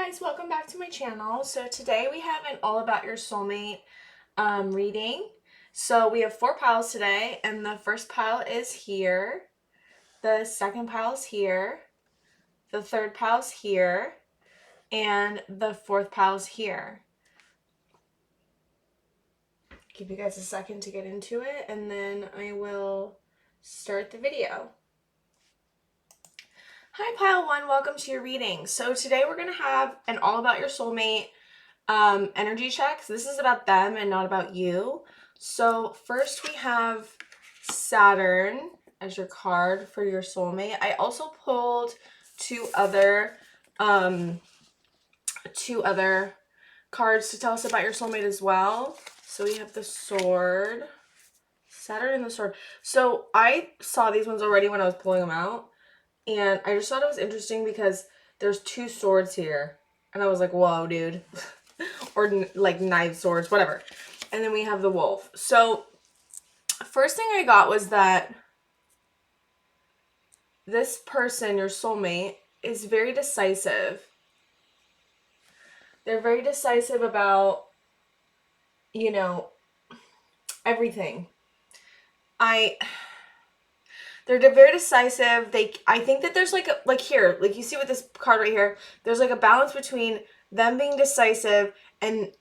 guys, welcome back to my channel. So today we have an all about your soulmate reading. So we have 4 piles today, and the first pile is here, the second pile is here, the third pile is here, and the fourth pile is here. Give you guys a second to get into it, and then I will start the video. Hi pile 1, welcome to your reading. So today we're going to have an all about your soulmate energy checks. This is about them and not about you. So first we have Saturn as your card for your soulmate. I also pulled two other cards to tell us about your soulmate as well. So we have the sword, Saturn and the sword. So I saw these ones already when I was pulling them out, and I just thought it was interesting because there's 2 swords here, and I was like, whoa, dude. Or like knife swords, whatever. And then we have the wolf. So first thing I got was that this person, your soulmate, is very decisive. They're very decisive about, you know, everything. They're very decisive. I think that there's like you see with this card right here, there's like a balance between them being decisive and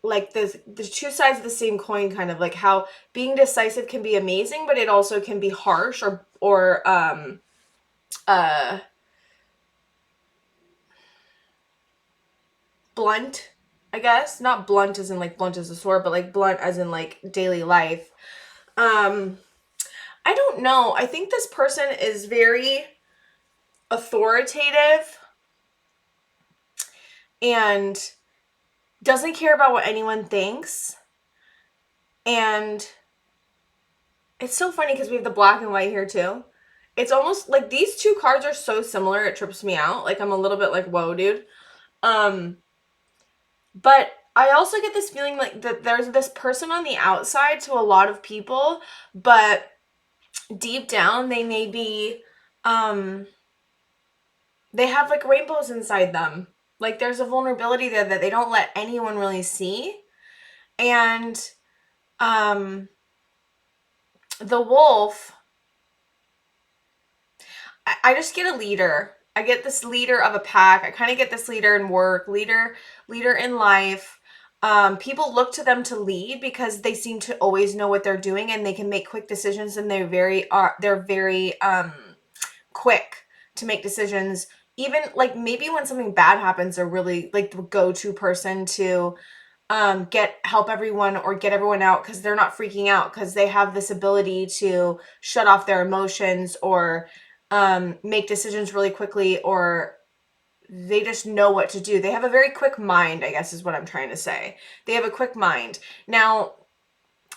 like the 2 sides of the same coin, kind of like how being decisive can be amazing, but it also can be harsh or blunt, I guess. Not blunt as in like blunt as a sword, but like blunt as in like daily life. I don't know. I think this person is very authoritative and doesn't care about what anyone thinks. And it's so funny because we have the black and white here too. It's almost like these 2 cards are so similar, it trips me out. Like I'm a little bit like, whoa, dude. But I also get this feeling like that there's this person on the outside to a lot of people, but deep down they may be they have like rainbows inside them. Like there's a vulnerability there that they don't let anyone really see. And the wolf, I just get a leader. I get this leader of a pack. I kind of get this leader in work, leader in life. People look to them to lead because they seem to always know what they're doing, and they can make quick decisions, and they're very quick to make decisions. Even like maybe when something bad happens, they're really like the go-to person to help everyone or get everyone out, because they're not freaking out, because they have this ability to shut off their emotions or make decisions really quickly, or they just know what to do. They have a very quick mind, I guess is what I'm trying to say. They have a quick mind. Now,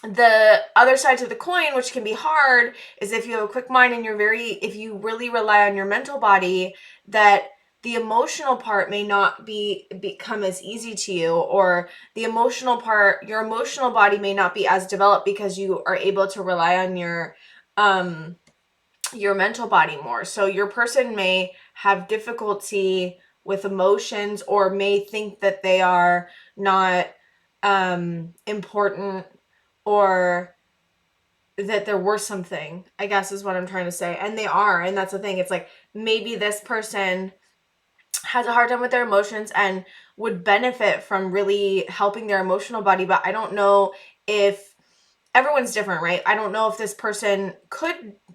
the other side to the coin, which can be hard, is if you have a quick mind and if you really rely on your mental body, that the emotional part may not become as easy to you, or your emotional body may not be as developed because you are able to rely on your mental body more. So your person may have difficulty with emotions, or may think that they are not important, or that they're worth something, I guess is what I'm trying to say. And they are, and that's the thing. It's like maybe this person has a hard time with their emotions and would benefit from really helping their emotional body, but I don't know if everyone's different, right? I don't know if this person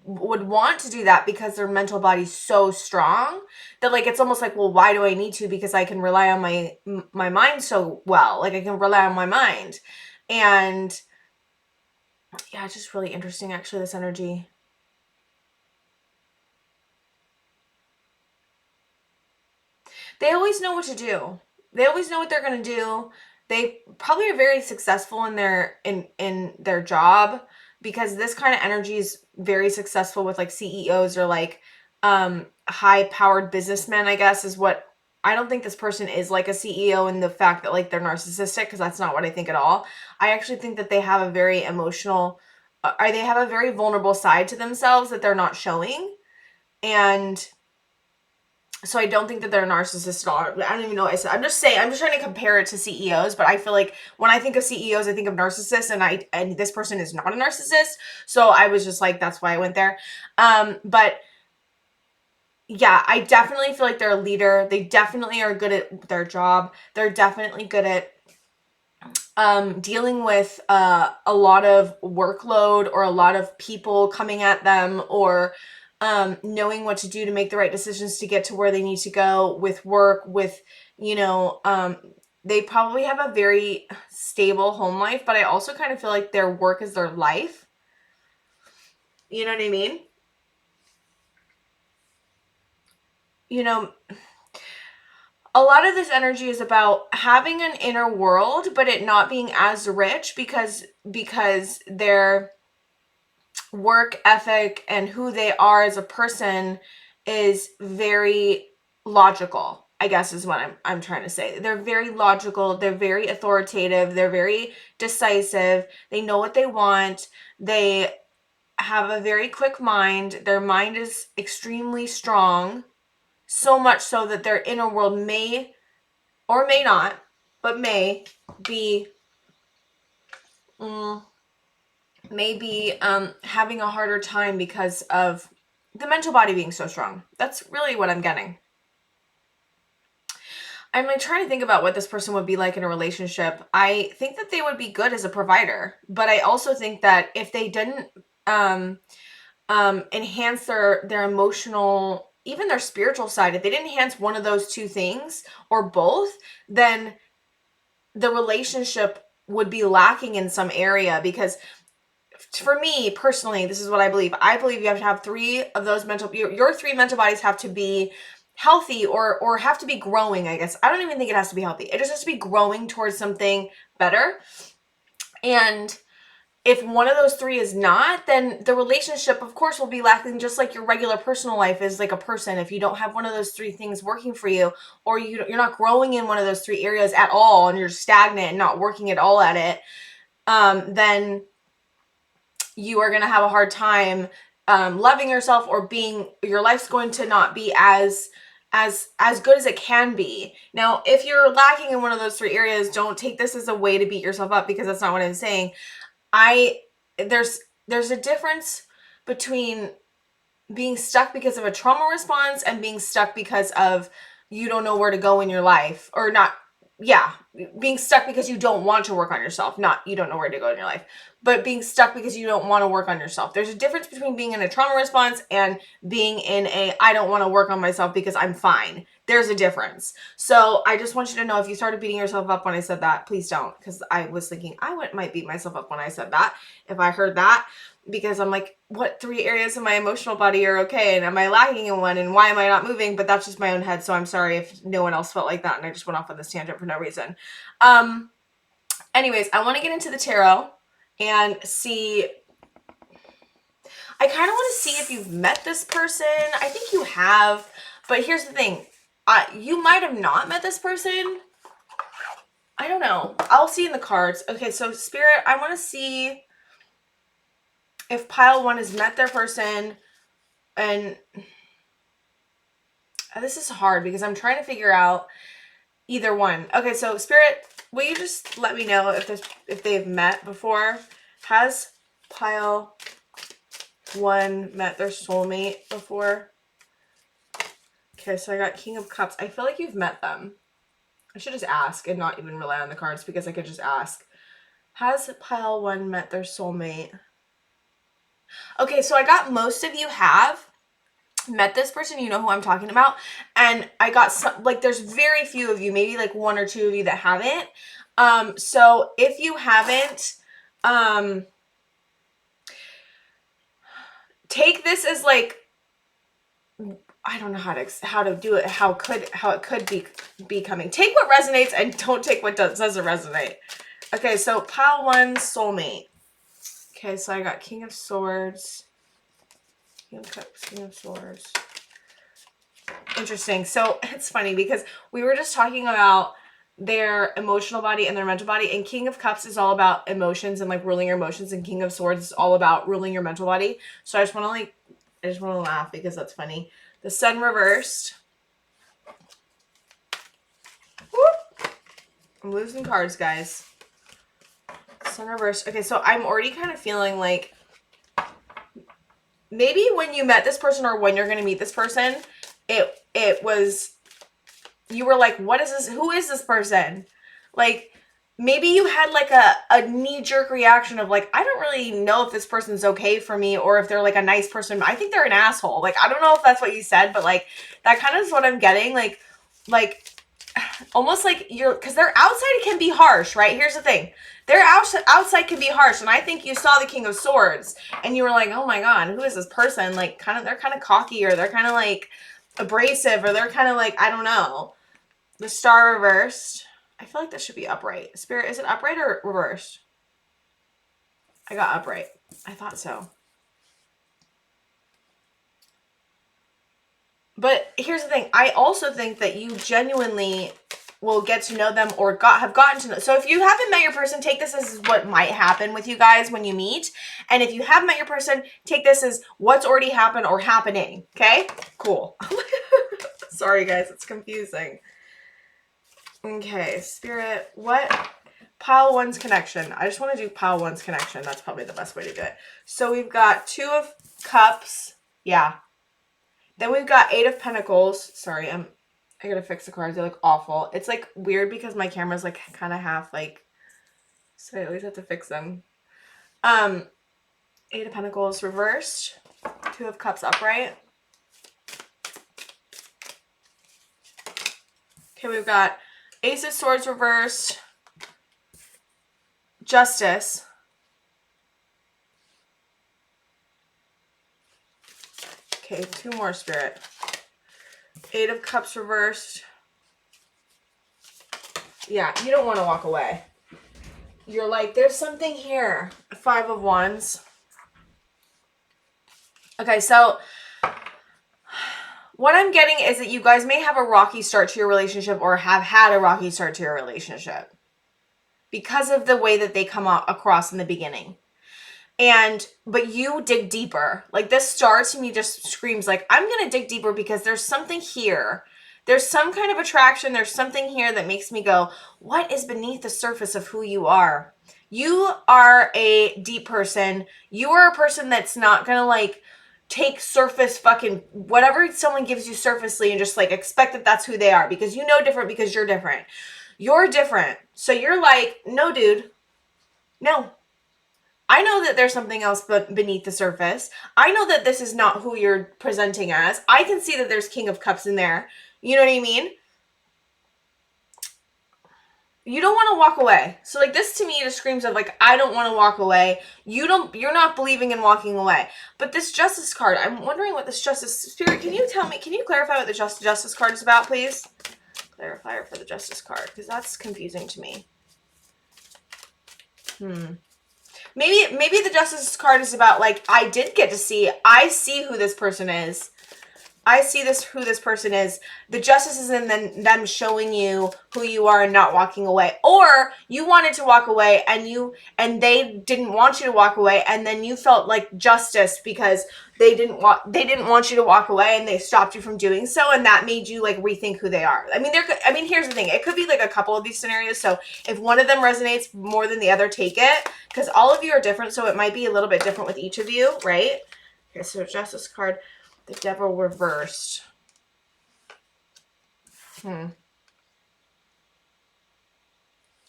would want to do that because their mental body's so strong that like it's almost like, well, why do I need to? Because I can rely on my mind so well. Like I can rely on my mind. And yeah, it's just really interesting actually, this energy. They always know what to do. They always know what they're going to do. They probably are very successful in their job, because this kind of energy is very successful with like CEOs or like high-powered businessmen, I guess, is what. I don't think this person is like a CEO in the fact that like they're narcissistic, because that's not what I think at all. I actually think that they have a very emotional, they have a very vulnerable side to themselves that they're not showing. And So I don't think that they're a narcissist at all. I don't even know what I said. I'm just saying, I'm just trying to compare it to CEOs, but I feel like when I think of CEOs, I think of narcissists, and this person is not a narcissist. So I was just like, that's why I went there. But yeah, I definitely feel like they're a leader. They definitely are good at their job. They're definitely good at dealing with a lot of workload or a lot of people coming at them, or knowing what to do to make the right decisions to get to where they need to go with work, with, they probably have a very stable home life, but I also kind of feel like their work is their life. You know what I mean? A lot of this energy is about having an inner world, but it not being as rich because their work ethic and who they are as a person is very logical, I guess is what I'm trying to say. They're very logical, they're very authoritative, they're very decisive, they know what they want, they have a very quick mind, their mind is extremely strong, so much so that their inner world may or may not, but may be having a harder time because of the mental body being so strong. That's really what I'm getting. I'm like trying to think about what this person would be like in a relationship. I think that they would be good as a provider, but I also think that if they didn't enhance their emotional, even their spiritual side, if they didn't enhance one of those two things or both, then the relationship would be lacking in some area. Because for me personally, this is what I believe. I believe you have to have three of those your three mental bodies have to be healthy or have to be growing, I guess. I don't even think it has to be healthy. It just has to be growing towards something better. And if one of those three is not, then the relationship, of course, will be lacking, just like your regular personal life is like a person. If you don't have one of those three things working for you, or you're not growing in one of those three areas at all, and you're stagnant and not working at all at it, then you are going to have a hard time loving yourself, or your life's going to not be as good as it can be. Now, if you're lacking in one of those three areas, don't take this as a way to beat yourself up, because that's not what I'm saying. There's a difference between being stuck because of a trauma response and being stuck because of you don't know where to go in your life, or not. Yeah, being stuck because you don't want to work on yourself, not you don't know where to go in your life, but being stuck because you don't want to work on yourself. There's a difference between being in a trauma response and being in a I don't want to work on myself because I'm fine. There's a difference. So I just want you to know, if you started beating yourself up when I said that, please don't, because I was thinking I might beat myself up when I said that, if I heard that, because I'm like, what three areas of my emotional body are okay, and am I lacking in one, and why am I not moving? But that's just my own head, so I'm sorry if no one else felt like that and I just went off on this tangent for no reason. Anyways, I want to get into the tarot and see. I kind of want to see if you've met this person. I think you have, but here's the thing. You might have not met this person. I don't know. I'll see in the cards. Okay, so Spirit, I want to see if pile one has met their person, and this is hard because I'm trying to figure out either one. Okay, so Spirit, will you just let me know if they've met before? Has pile one met their soulmate before? Okay, so I got King of Cups. I feel like you've met them. I should just ask and not even rely on the cards, because I could just ask. Has pile one met their soulmate? Okay, so I got most of you have met this person. You know who I'm talking about. And I got some, like, there's very few of you, maybe like one or two of you that haven't. So if you haven't, take this as like, I don't know how to do it, how it could be coming. Take what resonates and don't take what doesn't resonate. Okay, so pile one, soulmate. Okay, so I got King of Swords, King of Cups, King of Swords. Interesting. So it's funny because we were just talking about their emotional body and their mental body, and King of Cups is all about emotions and like ruling your emotions, and King of Swords is all about ruling your mental body. So I just want to laugh because that's funny. The Sun reversed. I'm losing cards, guys. Sun reverse. Okay, so I'm already kind of feeling like maybe when you met this person or when you're going to meet this person, it was, you were like, what is this? Who is this person? Like, maybe you had like a knee-jerk reaction of like, I don't really know if this person's okay for me or if they're like a nice person. I think they're an asshole. Like, I don't know if that's what you said, but like, that kind of is what I'm getting. Like almost like you're, because their outside can be harsh, right? Here's the thing. Their outside can be harsh. And I think you saw the King of Swords and you were like, oh my God, who is this person? Like, they're kind of cocky, or they're kind of like abrasive, or they're kind of like, I don't know. The Star reversed. I feel like this should be upright. Spirit, is it upright or reversed? I got upright. I thought so. But here's the thing. I also think that you genuinely will get to know them or have gotten to know. So if you haven't met your person, take this as what might happen with you guys when you meet. And if you have met your person, take this as what's already happened or happening. Okay? Cool. Sorry, guys. It's confusing. Okay, Spirit, what? Pile one's connection. I just want to do pile one's connection. That's probably the best way to do it. So we've got 2 of Cups. Yeah. Then we've got 8 of Pentacles. Sorry, I gotta fix the cards. They look awful. It's like weird because my camera's like kind of half like, so I always have to fix them. 8 of Pentacles reversed. 2 of Cups upright. Okay, we've got Ace of Swords reversed. Justice. Okay, 2 more, Spirit. 8 of Cups reversed. Yeah, you don't want to walk away. You're like, there's something here. 5 of Wands. Okay, so what I'm getting is that you guys may have a rocky start to your relationship or have had a rocky start to your relationship because of the way that they come across in the beginning. But you dig deeper. Like, this star to me just screams like, I'm going to dig deeper because there's something here. There's some kind of attraction. There's something here that makes me go, what is beneath the surface of who you are? You are a deep person. You are a person that's not going to like take surface fucking whatever someone gives you surfacely and just like expect that that's who they are, because you know different, because you're different. You're different. So you're like, no, dude, no. I know that there's something else beneath the surface. I know that this is not who you're presenting as. I can see that there's King of Cups in there. You know what I mean? You don't want to walk away. So like, this to me just screams of like, I don't want to walk away. You're not believing in walking away. But this Justice card, I'm wondering what this Justice, Spirit, can you tell me, can you clarify what the Justice card is about, please? Clarifier for the Justice card, because that's confusing to me. Maybe the Justice card is about like, I see who this person is. I see who this person is. The Justice is in them showing you who you are and not walking away. Or you wanted to walk away and they didn't want you to walk away, and then you felt like justice because they didn't want you to walk away and they stopped you from doing so, and that made you like rethink who they are. I mean, here's the thing. It could be like a couple of these scenarios. So if one of them resonates more than the other, take it, because all of you are different, so it might be a little bit different with each of you, right? Okay, so Justice card. The Devil reversed. I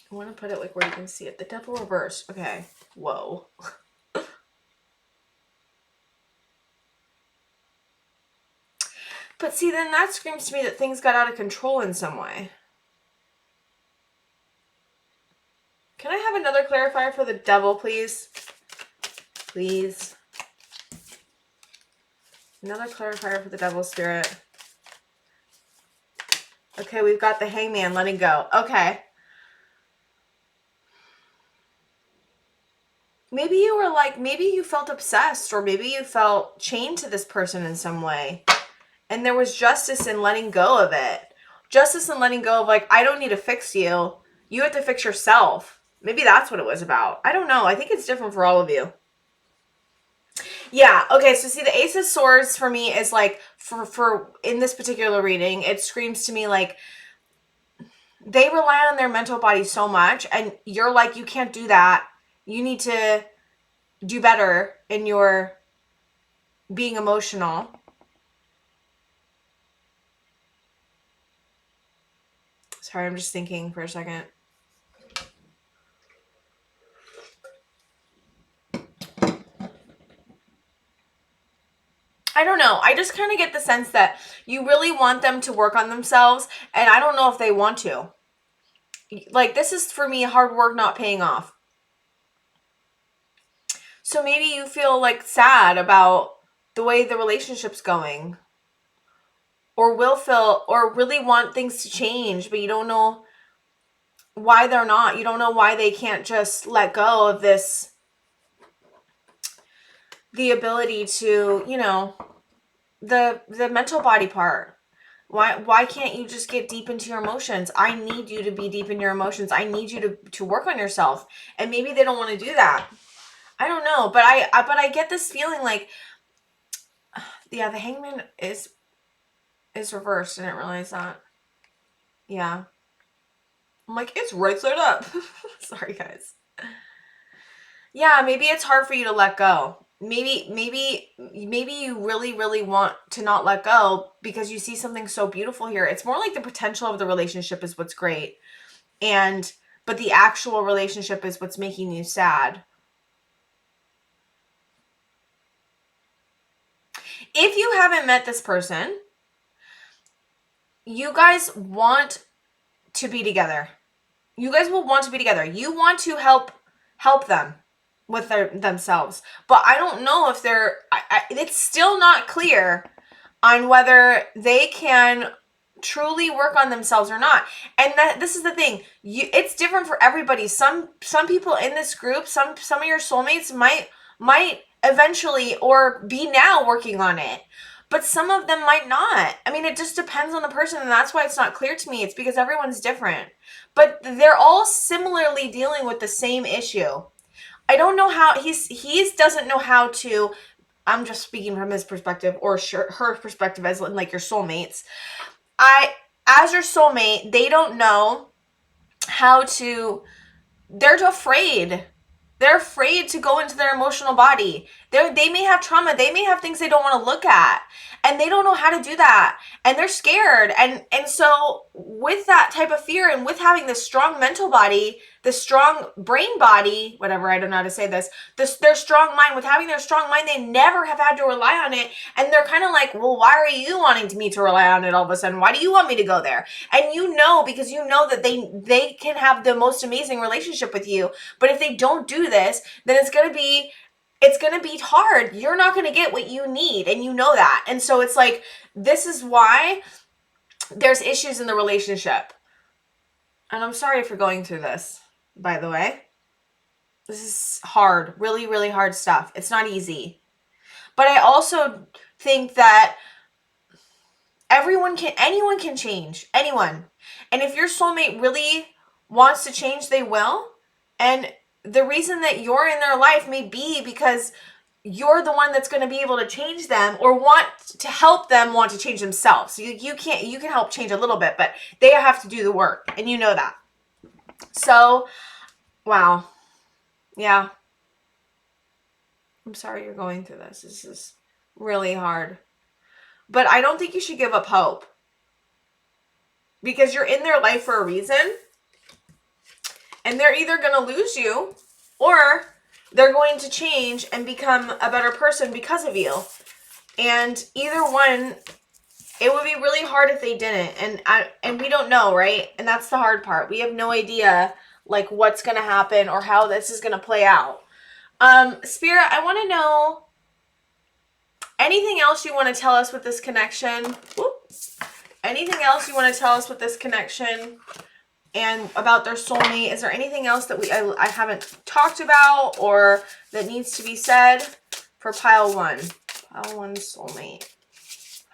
want to put it like where you can see it. The Devil reversed. Okay. Whoa. But see, then that screams to me that things got out of control in some way. Can I have another clarifier for the Devil, please? Please. Another clarifier for the Devil, Spirit. Okay, we've got the Hangman letting go. Okay. Maybe you were like, maybe you felt obsessed, or maybe you felt chained to this person in some way. And there was justice in letting go of it. Justice in letting go of like, I don't need to fix you. You have to fix yourself. Maybe that's what it was about. I don't know. I think it's different for all of you. Yeah, okay, so see, the Ace of Swords for me is like, for in this particular reading, it screams to me like, they rely on their mental body so much, and you're like, you can't do that. You need to do better in your being emotional. Sorry, I'm just thinking for a second. I don't know. I just kind of get the sense that you really want them to work on themselves, and I don't know if they want to. Like, this is, for me, hard work not paying off. So maybe you feel like sad about the way the relationship's going, or will feel, or really want things to change, but you don't know why they're not. You don't know why they can't just let go of this, the ability to, you know, the mental body part. Why can't you just get deep into your emotions? I need you to be deep in your emotions. I need you to work on yourself. And maybe they don't want to do that. I don't know, but I get this feeling like, yeah, the hangman is reversed. I didn't realize that. Yeah. I'm like, it's right side up. Sorry, guys. Yeah, maybe it's hard for you to let go. Maybe you really, really want to not let go because you see something so beautiful here. It's more like the potential of the relationship is what's great. But the actual relationship is what's making you sad. If you haven't met this person, you guys want to be together. You guys will want to be together. You want to help them with themselves. But I don't know if it's still not clear on whether they can truly work on themselves or not. And this is the thing. It's different for everybody. Some people in this group, some of your soulmates might eventually or be now working on it. But some of them might not. I mean, it just depends on the person, and that's why it's not clear to me. It's because everyone's different. But they're all similarly dealing with the same issue. I don't know how he doesn't know how to. I'm just speaking from his perspective or her perspective as like your soulmates. As your soulmate, they don't know how to. They're afraid. They're afraid to go into their emotional body. They may have trauma. They may have things they don't want to look at. And they don't know how to do that. And they're scared. And so with that type of fear and with having this strong mental body, this strong brain body, whatever, I don't know how to say this, their strong mind, with having their strong mind, they never have had to rely on it. And they're kind of like, well, why are you wanting me to rely on it all of a sudden? Why do you want me to go there? And because you know that they can have the most amazing relationship with you. But if they don't do this, then it's going to be hard. You're not going to get what you need, and you know that. And so it's like, this is why there's issues in the relationship. And I'm sorry for going through this, by the way. This is hard, really, really hard stuff. It's not easy. But I also think that anyone can change. Anyone. And if your soulmate really wants to change, they will. And the reason that you're in their life may be because you're the one that's going to be able to change them or want to help them want to change themselves. So you can help change a little bit, but they have to do the work, and you know that. So, wow. Yeah. I'm sorry you're going through this. This is really hard. But I don't think you should give up hope, because you're in their life for a reason, and they're either going to lose you or they're going to change and become a better person because of you. And either one, it would be really hard if they didn't. And we don't know, right? And that's the hard part. We have no idea like what's going to happen or how this is going to play out. Spirit, I want to know anything else you want to tell us with this connection. Anything else you want to tell us with this connection and about their soulmate? Is there anything else that I haven't talked about or that needs to be said for pile one? Pile one soulmate.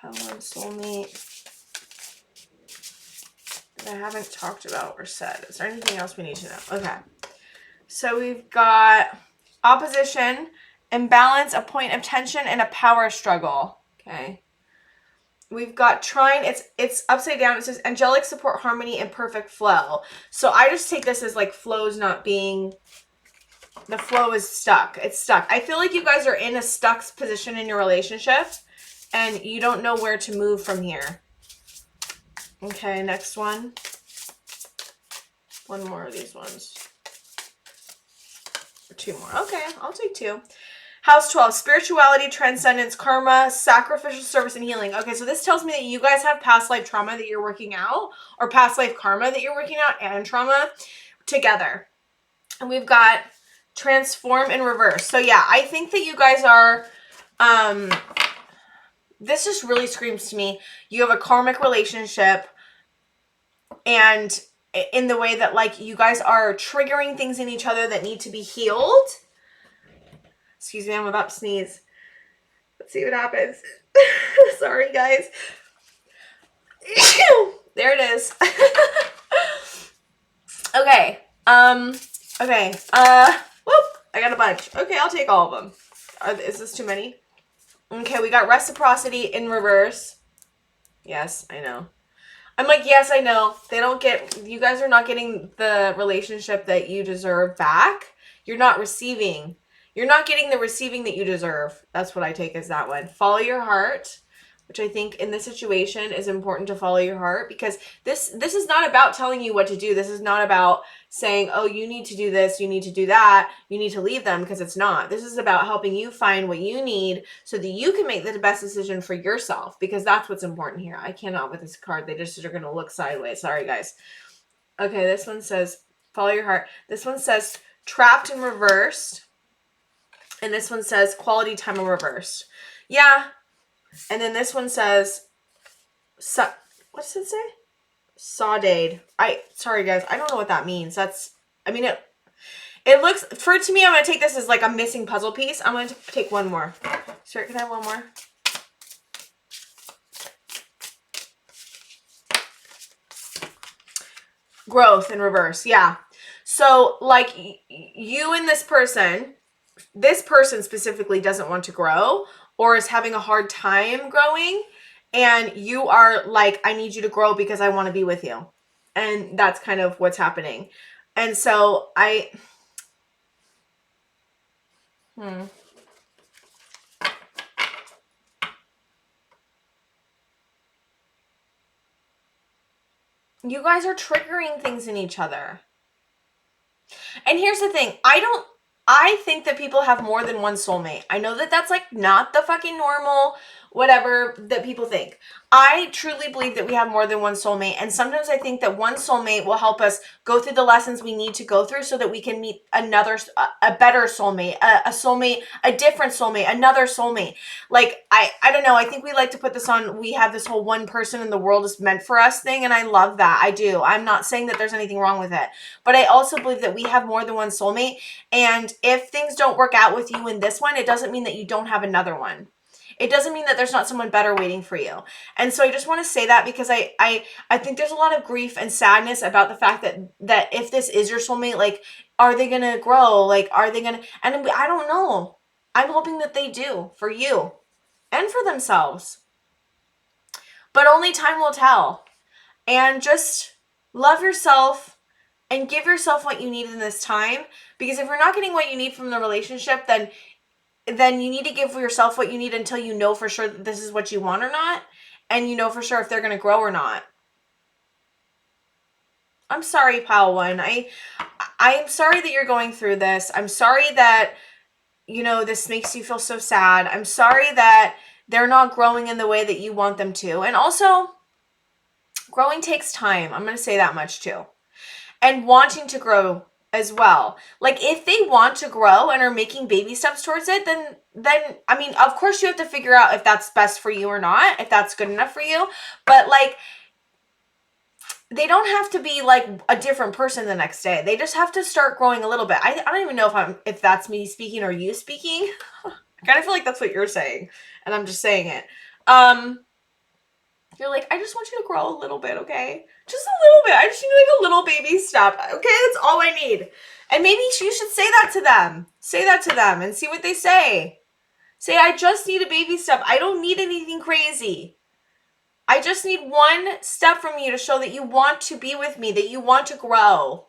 Pile one soulmate that I haven't talked about or said. Is there anything else we need to know? Okay. So we've got opposition, imbalance, a point of tension, and a power struggle. Okay. We've got trine. It's upside down. It says angelic support, harmony, and perfect flow. So I just take this as like flows not being, the flow is stuck. It's stuck. I feel like you guys are in a stuck position in your relationship and you don't know where to move from here. Okay, next one. One more of these ones. Or two more. Okay, I'll take two. House 12, spirituality, transcendence, karma, sacrificial service, and healing. Okay, so this tells me that you guys have past life trauma that you're working out, or past life karma that you're working out, and trauma together. And we've got transform and reverse. So yeah, I think that you guys are, this just really screams to me, you have a karmic relationship, and in the way that like you guys are triggering things in each other that need to be healed. Excuse me, I'm about to sneeze. Let's see what happens. Sorry, guys. There it is. Okay. Okay. Whoop. I got a bunch. Okay, I'll take all of them. Is this too many? Okay, we got reciprocity in reverse. Yes, I know. I'm like, yes, I know. They don't get, you guys are not getting the relationship that you deserve back. You're not receiving. You're not getting the receiving that you deserve. That's what I take as that one. Follow your heart, which I think in this situation is important to follow your heart, because this is not about telling you what to do. This is not about saying, oh, you need to do this, you need to do that, you need to leave them, because it's not. This is about helping you find what you need so that you can make the best decision for yourself, because that's what's important here. I cannot with this card. They just are going to look sideways. Sorry, guys. Okay, this one says follow your heart. This one says trapped and reversed. And this one says quality time in reversed. Yeah. And then this one says, what does it say? Sauteed. Sorry guys, I don't know what that means. It looks, to me, I'm going to take this as like a missing puzzle piece. I'm going to take one more. Sorry, can I have one more? Growth in reverse. Yeah. So like you and this person specifically doesn't want to grow or is having a hard time growing, and you are like, I need you to grow because I want to be with you. And that's kind of what's happening. And so you guys are triggering things in each other. And here's the thing, I think that people have more than one soulmate. I know that that's like not the fucking normal whatever that people think. I truly believe that we have more than one soulmate. And sometimes I think that one soulmate will help us go through the lessons we need to go through so that we can meet a better soulmate, a soulmate, a different soulmate, another soulmate. Like, I don't know. I think we like to put this on, we have this whole one person in the world is meant for us thing. And I love that. I do. I'm not saying that there's anything wrong with it. But I also believe that we have more than one soulmate. And if things don't work out with you in this one, it doesn't mean that you don't have another one. It doesn't mean that there's not someone better waiting for you. And so I just want to say that because I think there's a lot of grief and sadness about the fact that if this is your soulmate, like, are they going to grow? Like, are they going to, and I don't know. I'm hoping that they do for you and for themselves. But only time will tell. And just love yourself and give yourself what you need in this time. Because if you're not getting what you need from the relationship, then you need to give yourself what you need until you know for sure that this is what you want or not. And you know for sure if they're going to grow or not. I'm sorry, pile one. I'm sorry that you're going through this. I'm sorry that, this makes you feel so sad. I'm sorry that they're not growing in the way that you want them to. And also, growing takes time. I'm going to say that much too. And wanting to grow as well. Like, if they want to grow and are making baby steps towards it, then I mean, of course you have to figure out if that's best for you or not, if that's good enough for you. But like, they don't have to be like a different person the next day. They just have to start growing a little bit. I don't even know if that's me speaking or you speaking. I kind of feel like that's what you're saying, and I'm just saying it. You're like, I just want you to grow a little bit, okay? Just a little bit. I just need like a little baby step, okay? That's all I need. And maybe you should say that to them. Say that to them and see what they say. Say, I just need a baby step. I don't need anything crazy. I just need one step from you to show that you want to be with me, that you want to grow.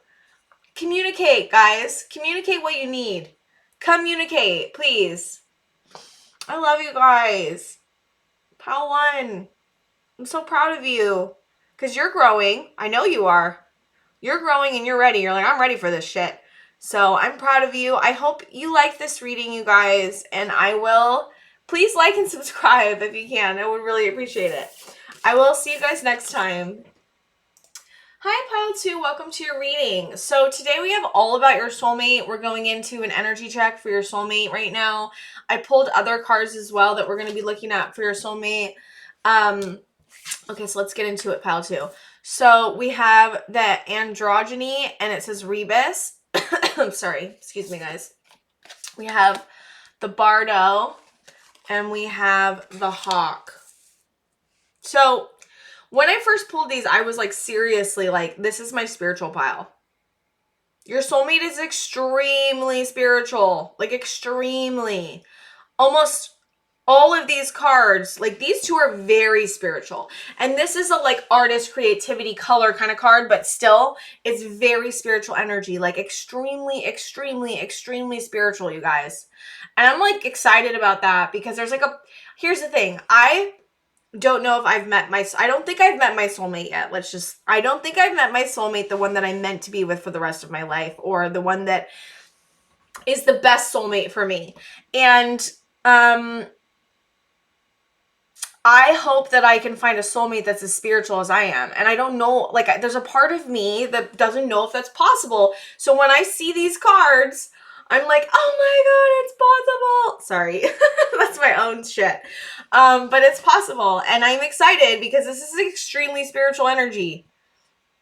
Communicate, guys. Communicate what you need. Communicate, please. I love you guys. Pile 1. I'm so proud of you. Because you're growing. I know you are. You're growing and you're ready. You're like, I'm ready for this shit. So I'm proud of you. I hope you like this reading, you guys. And I will... Please like and subscribe if you can. I would really appreciate it. I will see you guys next time. Hi, Pile 2. Welcome to your reading. So today we have all about your soulmate. We're going into an energy check for your soulmate right now. I pulled other cards as well that we're going to be looking at for your soulmate. Okay, so let's get into it, Pile 2. So we have the androgyny, and it says rebus. I'm sorry. Excuse me, guys. We have the bardo, and we have the hawk. So when I first pulled these, I was like, seriously, like, this is my spiritual pile. Your soulmate is extremely spiritual. Like, extremely. Almost all of these cards, like, these two are very spiritual. And this is a, like, artist, creativity, color kind of card, but still, it's very spiritual energy. Like, extremely, extremely, extremely spiritual, you guys. And I'm, like, excited about that because there's, like, here's the thing. I don't know if I've met I don't think I've met my soulmate yet. I don't think I've met my soulmate, the one that I'm meant to be with for the rest of my life, or the one that is the best soulmate for me. And, I hope that I can find a soulmate that's as spiritual as I am. And I don't know, like, there's a part of me that doesn't know if that's possible. So when I see these cards, I'm like, oh my God, it's possible. Sorry, that's my own shit. But it's possible. And I'm excited because this is extremely spiritual energy.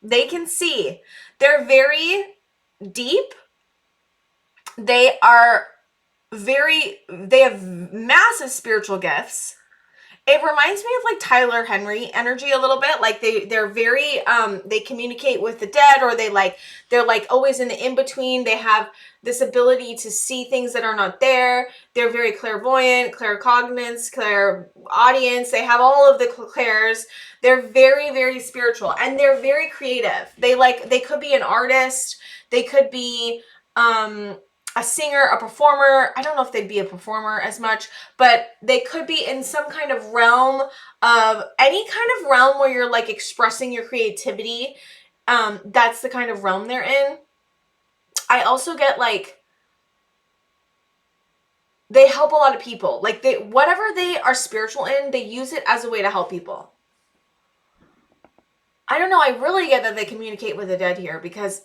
They can see. They're very deep. They have massive spiritual gifts. It reminds me of like Tyler Henry energy a little bit. Like they're very, they communicate with the dead, or they're like always in the in-between. They have this ability to see things that are not there. They're very clairvoyant, claircognizance, clairaudience. They have all of the clairs. They're very, very spiritual, and they're very creative. They could be an artist. They could be, a singer, a performer. I don't know if they'd be a performer as much, but they could be in some kind of realm of any kind of realm where you're like expressing your creativity. That's the kind of realm they're in. I also get like, they help a lot of people. Like whatever they are spiritual in, they use it as a way to help people. I don't know. I really get that they communicate with the dead here because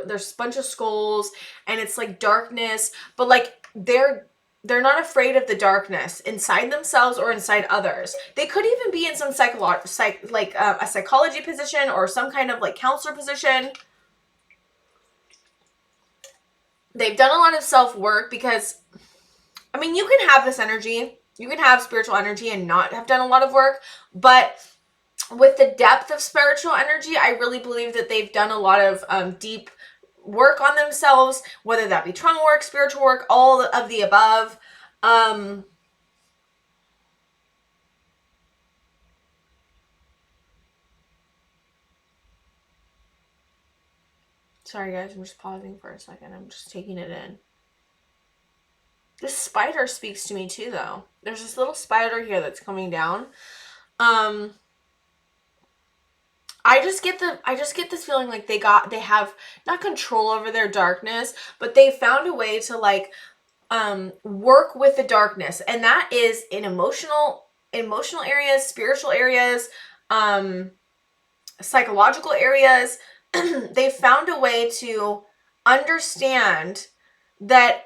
there's a bunch of skulls and it's like darkness, but like they're not afraid of the darkness inside themselves or inside others. They could even be in some a psychology position or some kind of like counselor position. They've done a lot of self-work because, I mean, you can have this energy, you can have spiritual energy and not have done a lot of work, but with the depth of spiritual energy, I really believe that they've done a lot of deep work on themselves, whether that be trauma work, spiritual work, all of the above. Sorry guys, I'm just pausing for a second. I'm just taking it in. This spider speaks to me too, though. There's this little spider here that's coming down. I just get this feeling like they have not control over their darkness, but they found a way to like work with the darkness, and that is in emotional areas, spiritual areas, psychological areas. They found a way to understand that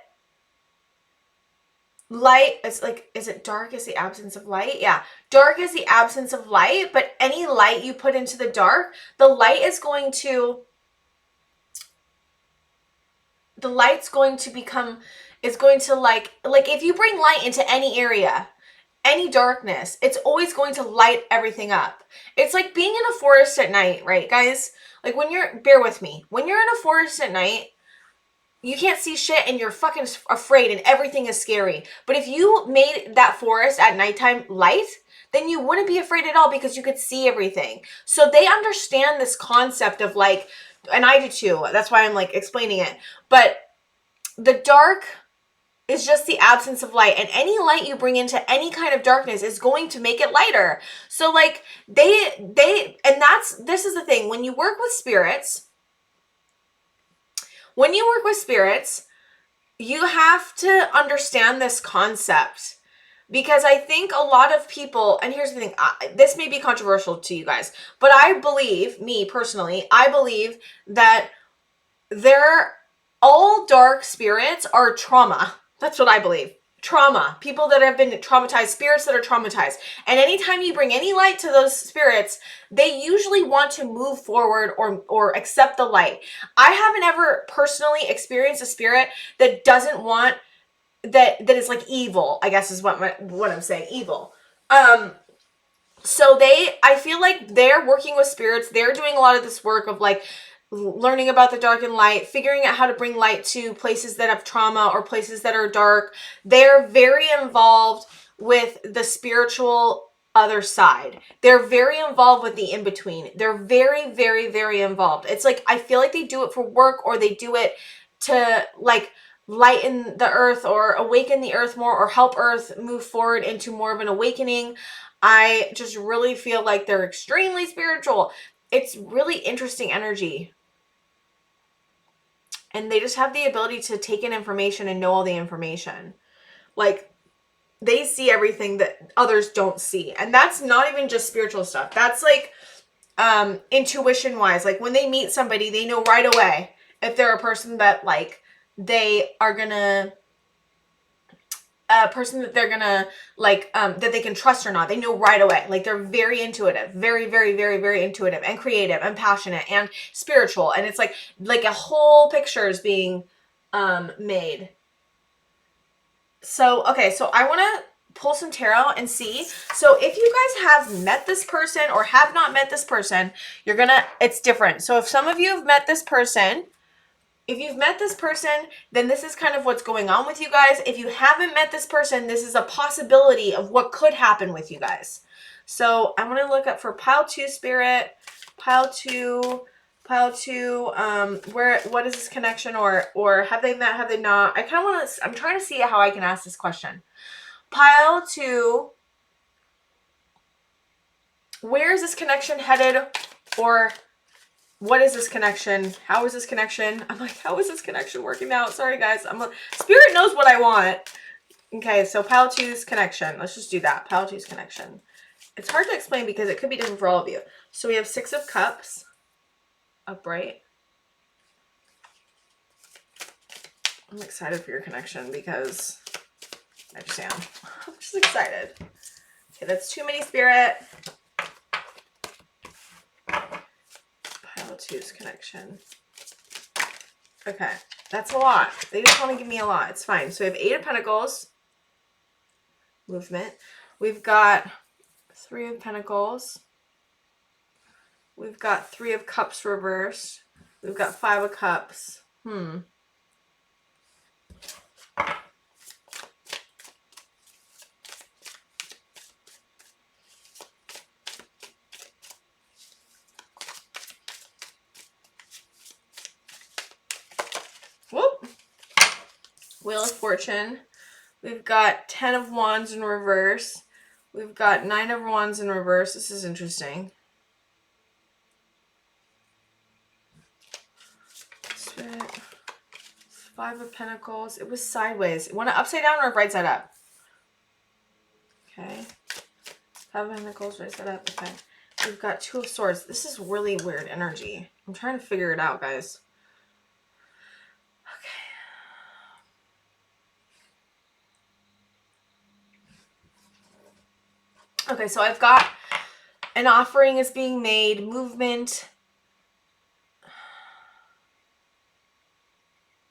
light is like, is it dark is the absence of light? Yeah. Dark is the absence of light, but any light you put into the dark, the light's going to like if you bring light into any area, any darkness, it's always going to light everything up. It's like being in a forest at night, right, guys? Like bear with me. When you're in a forest at night, you can't see shit and you're fucking afraid and everything is scary. But if you made that forest at nighttime light, then you wouldn't be afraid at all because you could see everything. So they understand this concept of like, and I do too. That's why I'm like explaining it. But the dark is just the absence of light, and any light you bring into any kind of darkness is going to make it lighter. So like and this is the thing, when you work with spirits, you have to understand this concept. Because I think a lot of people, and here's the thing, this may be controversial to you guys, but I believe, me personally, I believe that all dark spirits are trauma. That's what I believe. Trauma. People that have been traumatized, spirits that are traumatized. And anytime you bring any light to those spirits, they usually want to move forward or accept the light. I haven't ever personally experienced a spirit that doesn't want, that is like evil, I guess is what I'm saying, evil. So I feel like they're working with spirits. They're doing a lot of this work of like learning about the dark and light, figuring out how to bring light to places that have trauma or places that are dark. They're very involved with the spiritual other side. They're very involved with the in-between. They're very, very, very involved. It's like, I feel like they do it for work, or they do it to like lighten the earth or awaken the earth more, or help earth move forward into more of an awakening. I just really feel like they're extremely spiritual. It's really interesting energy. And they just have the ability to take in information and know all the information. Like, they see everything that others don't see. And that's not even just spiritual stuff. That's like intuition wise. Like when they meet somebody, they know right away if they're a person that like they are gonna, a person that they're gonna like, that they can trust or not. They know right away. Like they're very intuitive, very, very, very, very intuitive and creative and passionate and spiritual. And it's like a whole picture is being made. So, okay, so I want to pull some tarot and see. So if you guys have met this person or have not met this person, it's different. So if some of you have met this person, if you've met this person, then this is kind of what's going on with you guys. If you haven't met this person, this is a possibility of what could happen with you guys. So I'm going to look up for pile 2 spirit, pile 2, what is this connection, or have they met, have they not? I kind of want to, I'm trying to see how I can ask this question. Pile 2, where is this connection headed, or what is this connection? How is this connection? I'm like, how is this connection working out? Sorry, guys. Spirit knows what I want. Okay, so pile 2's connection. Let's just do that. Pile 2's connection. It's hard to explain because it could be different for all of you. So we have 6 of Cups. Upright. I'm excited for your connection because I just am. I'm just excited. Okay, that's too many, Spirit. Pile 2's connection. Okay, that's a lot. They just want to give me a lot. It's fine. So we have 8 of Pentacles. Movement. We've got 3 of Pentacles. We've got 3 of Cups reversed. We've got 5 of Cups. Whoop. Wheel of Fortune. We've got 10 of Wands in reverse. We've got 9 of Wands in reverse. This is interesting. 5 of Pentacles. It was sideways. You want it upside down or right side up? Okay. 5 of Pentacles, right side up. Okay. We've got 2 of Swords. This is really weird energy. I'm trying to figure it out, guys. Okay, so I've got an offering is being made, movement,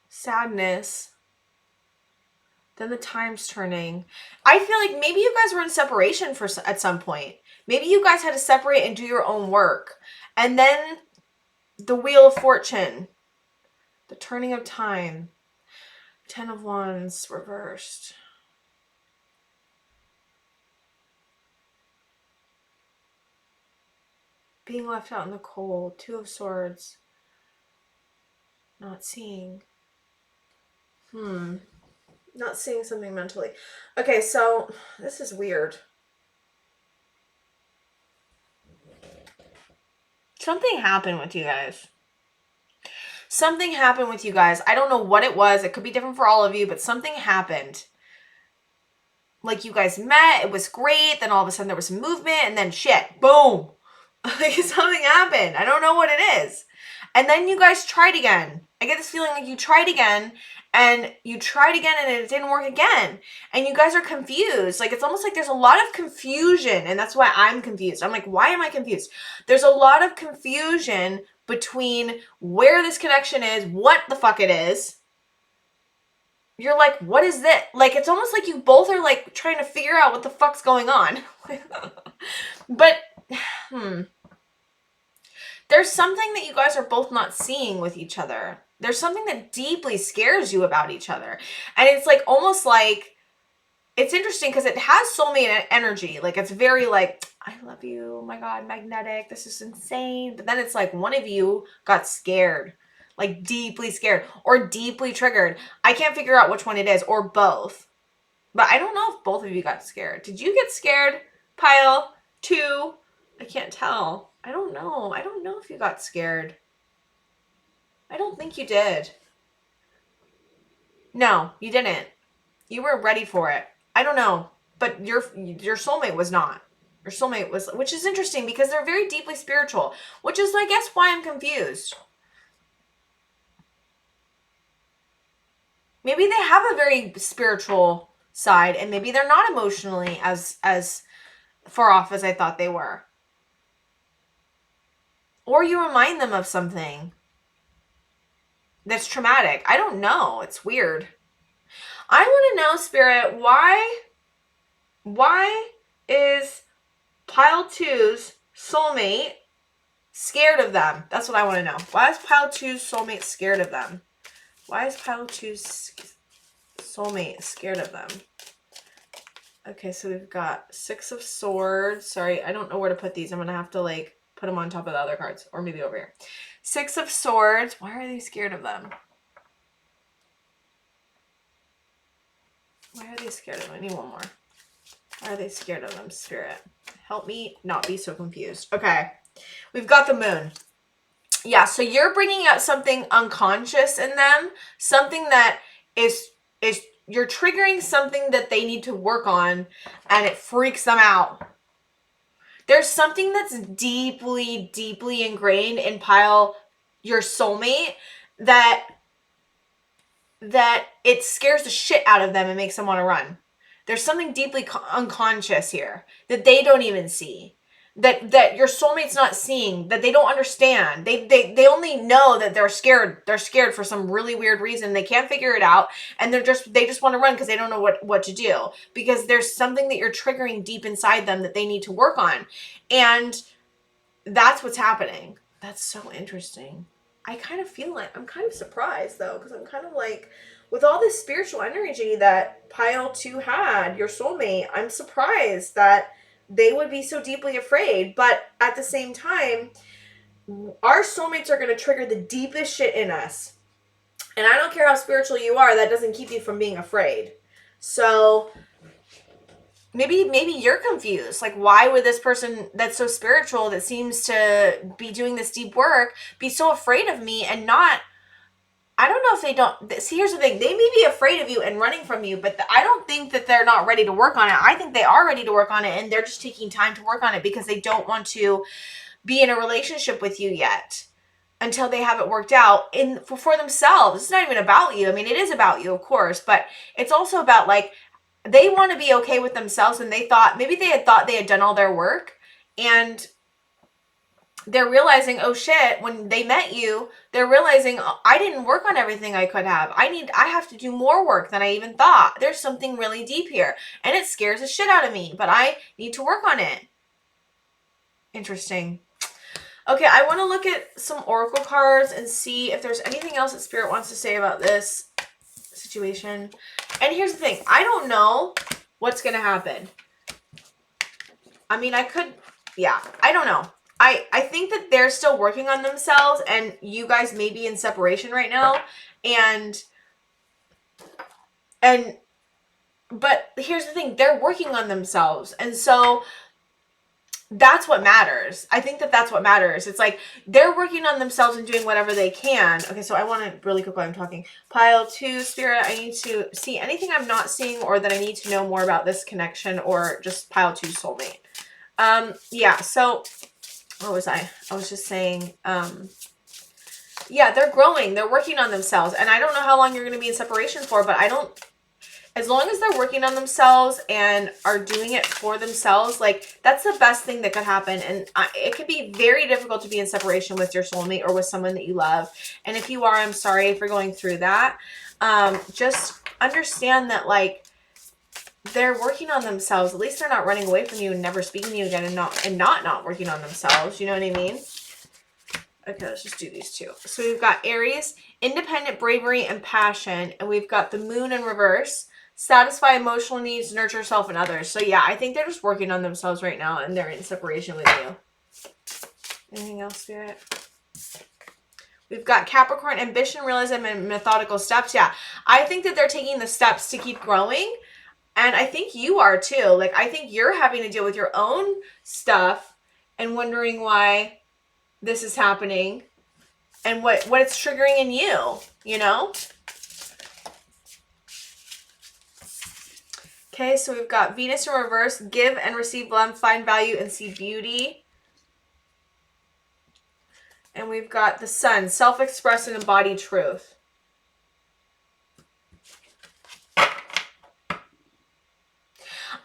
sadness, then the time's turning. I feel like maybe you guys were in separation at some point. Maybe you guys had to separate and do your own work. And then the Wheel of Fortune, the turning of time, 10 of Wands reversed. Being left out in the cold. 2 of Swords. Not seeing. Not seeing something mentally. Okay, so this is weird. Something happened with you guys. Something happened with you guys. I don't know what it was. It could be different for all of you, but something happened. Like you guys met, it was great, then all of a sudden there was some movement, and then shit, boom. Like something happened. I don't know what it is. And then you guys tried again. I get this feeling like you tried again, and you tried again, and it didn't work again. And you guys are confused. Like, it's almost like there's a lot of confusion, and that's why I'm confused. I'm like, why am I confused? There's a lot of confusion between where this connection is, what the fuck it is. You're like, what is this? Like, it's almost like you both are, like, trying to figure out what the fuck's going on. But, there's something that you guys are both not seeing with each other. There's something that deeply scares you about each other. And it's like, almost like, it's interesting because it has soulmate energy. Like, it's very like, I love you. Oh my God, magnetic. This is insane. But then it's like one of you got scared. Like, deeply scared or deeply triggered. I can't figure out which one it is, or both. But I don't know if both of you got scared. Did you get scared, Pile 2? I can't tell. I don't know. I don't know if you got scared. I don't think you did. No, you didn't. You were ready for it. I don't know. But your soulmate was not. Your soulmate was, which is interesting because they're very deeply spiritual, which is, I guess, why I'm confused. Maybe they have a very spiritual side, and maybe they're not emotionally as far off as I thought they were. Or you remind them of something that's traumatic. I don't know. It's weird. I want to know, Spirit, why is Pile 2's soulmate scared of them? That's what I want to know. Why is Pile 2's soulmate scared of them? Why is Pile 2's soulmate scared of them? Okay, so we've got 6 of Swords. Sorry, I don't know where to put these. I'm going to have to, like, put them on top of the other cards. Or maybe over here. 6 of Swords. Why are they scared of them? Why are they scared of them? I need one more. Why are they scared of them, Spirit? Help me not be so confused. Okay. We've got the Moon. Yeah, so you're bringing out something unconscious in them. Something that is you're triggering something that they need to work on, and it freaks them out. There's something that's deeply, deeply ingrained in your soulmate that it scares the shit out of them and makes them want to run. There's something deeply unconscious here that they don't even see. That your soulmate's not seeing, that they don't understand. They only know that they're scared. They're scared for some really weird reason. They can't figure it out, and they just want to run because they don't know what to do. Because there's something that you're triggering deep inside them that they need to work on. And that's what's happening. That's so interesting. I kind of feel like, I'm kind of surprised though, because I'm kind of like, with all this spiritual energy that Pile 2 had, your soulmate, I'm surprised that they would be so deeply afraid. But at the same time, our soulmates are going to trigger the deepest shit in us. And I don't care how spiritual you are, that doesn't keep you from being afraid. So maybe you're confused. Like, why would this person that's so spiritual, that seems to be doing this deep work, be so afraid of me and not... I don't know if they don't... See, here's the thing. They may be afraid of you and running from you, but I don't think that they're not ready to work on it. I think they are ready to work on it, and they're just taking time to work on it because they don't want to be in a relationship with you yet until they have it worked out for themselves. It's not even about you. I mean, it is about you, of course, but it's also about, like, they want to be okay with themselves, and maybe they had thought they had done all their work, and they're realizing, oh shit, when they met you, they're realizing, oh, I didn't work on everything I could have. I have to do more work than I even thought. There's something really deep here, and it scares the shit out of me, but I need to work on it. Interesting. Okay, I want to look at some oracle cards and see if there's anything else that Spirit wants to say about this situation. And here's the thing. I don't know what's going to happen. I mean, I don't know. I think that they're still working on themselves, and you guys may be in separation right now. But here's the thing, they're working on themselves. And so that's what matters. I think that that's what matters. It's like they're working on themselves and doing whatever they can. Okay, so I want to really quick while I'm talking. Pile 2, Spirit, I need to see anything I'm not seeing or that I need to know more about this connection, or just pile 2, soulmate. Yeah, so what was I? I was just saying, yeah, they're growing. They're working on themselves. And I don't know how long you're going to be in separation for, but as long as they're working on themselves and are doing it for themselves, like, that's the best thing that could happen. And it could be very difficult to be in separation with your soulmate or with someone that you love. And if you are, I'm sorry for going through that. Just understand that, like, they're working on themselves. At least they're not running away from you and never speaking to you again, and not working on themselves. You know what I mean? Okay, let's just do these two. So we've got Aries, independent, bravery, and passion. And we've got the Moon in reverse, satisfy emotional needs, nurture self and others. So yeah, I think they're just working on themselves right now, and they're in separation with you. Anything else, Spirit? We've got Capricorn, ambition, realism, and methodical steps. Yeah, I think that they're taking the steps to keep growing. And I think you are too. Like, I think you're having to deal with your own stuff and wondering why this is happening and what it's triggering in you, you know? Okay, so we've got Venus in reverse, give and receive love, find value and see beauty. And we've got the Sun, self-express and embody truth.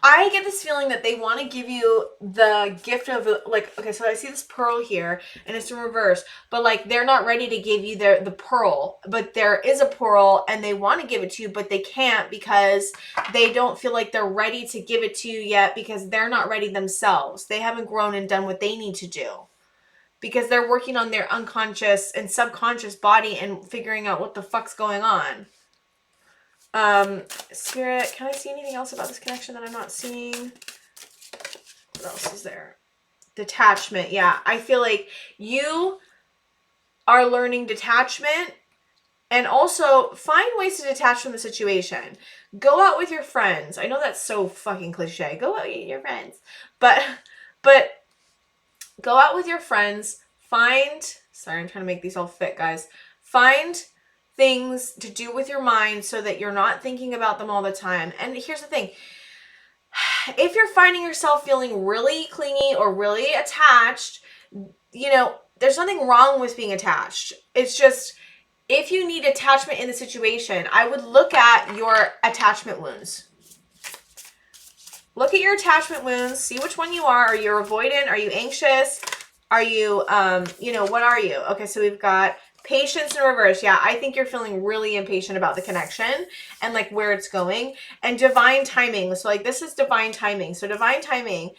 I get this feeling that they want to give you the gift of, like, okay, so I see this pearl here and it's in reverse, but like they're not ready to give you the pearl, but there is a pearl and they want to give it to you, but they can't because they don't feel like they're ready to give it to you yet, because they're not ready themselves. They haven't grown and done what they need to do because they're working on their unconscious and subconscious body and figuring out what the fuck's going on. Spirit, can I see anything else about this connection that I'm not seeing? What else is there? Detachment. Yeah, I feel like you are learning detachment, and also find ways to detach from the situation. Go out with your friends. I know that's so fucking cliche. Go out with your friends. But go out with your friends. Sorry, I'm trying to make these all fit, guys. Find things to do with your mind so that you're not thinking about them all the time. And here's the thing. If you're finding yourself feeling really clingy or really attached, you know, there's nothing wrong with being attached. It's just, if you need attachment in the situation, I would look at your attachment wounds. Look at your attachment wounds. See which one you are. Are you avoidant? Are you anxious? Are you, you know, what are you? Okay, so we've got patience in reverse. Yeah, I think you're feeling really impatient about the connection and like where it's going. And divine timing. So like this is divine timing. So divine timing,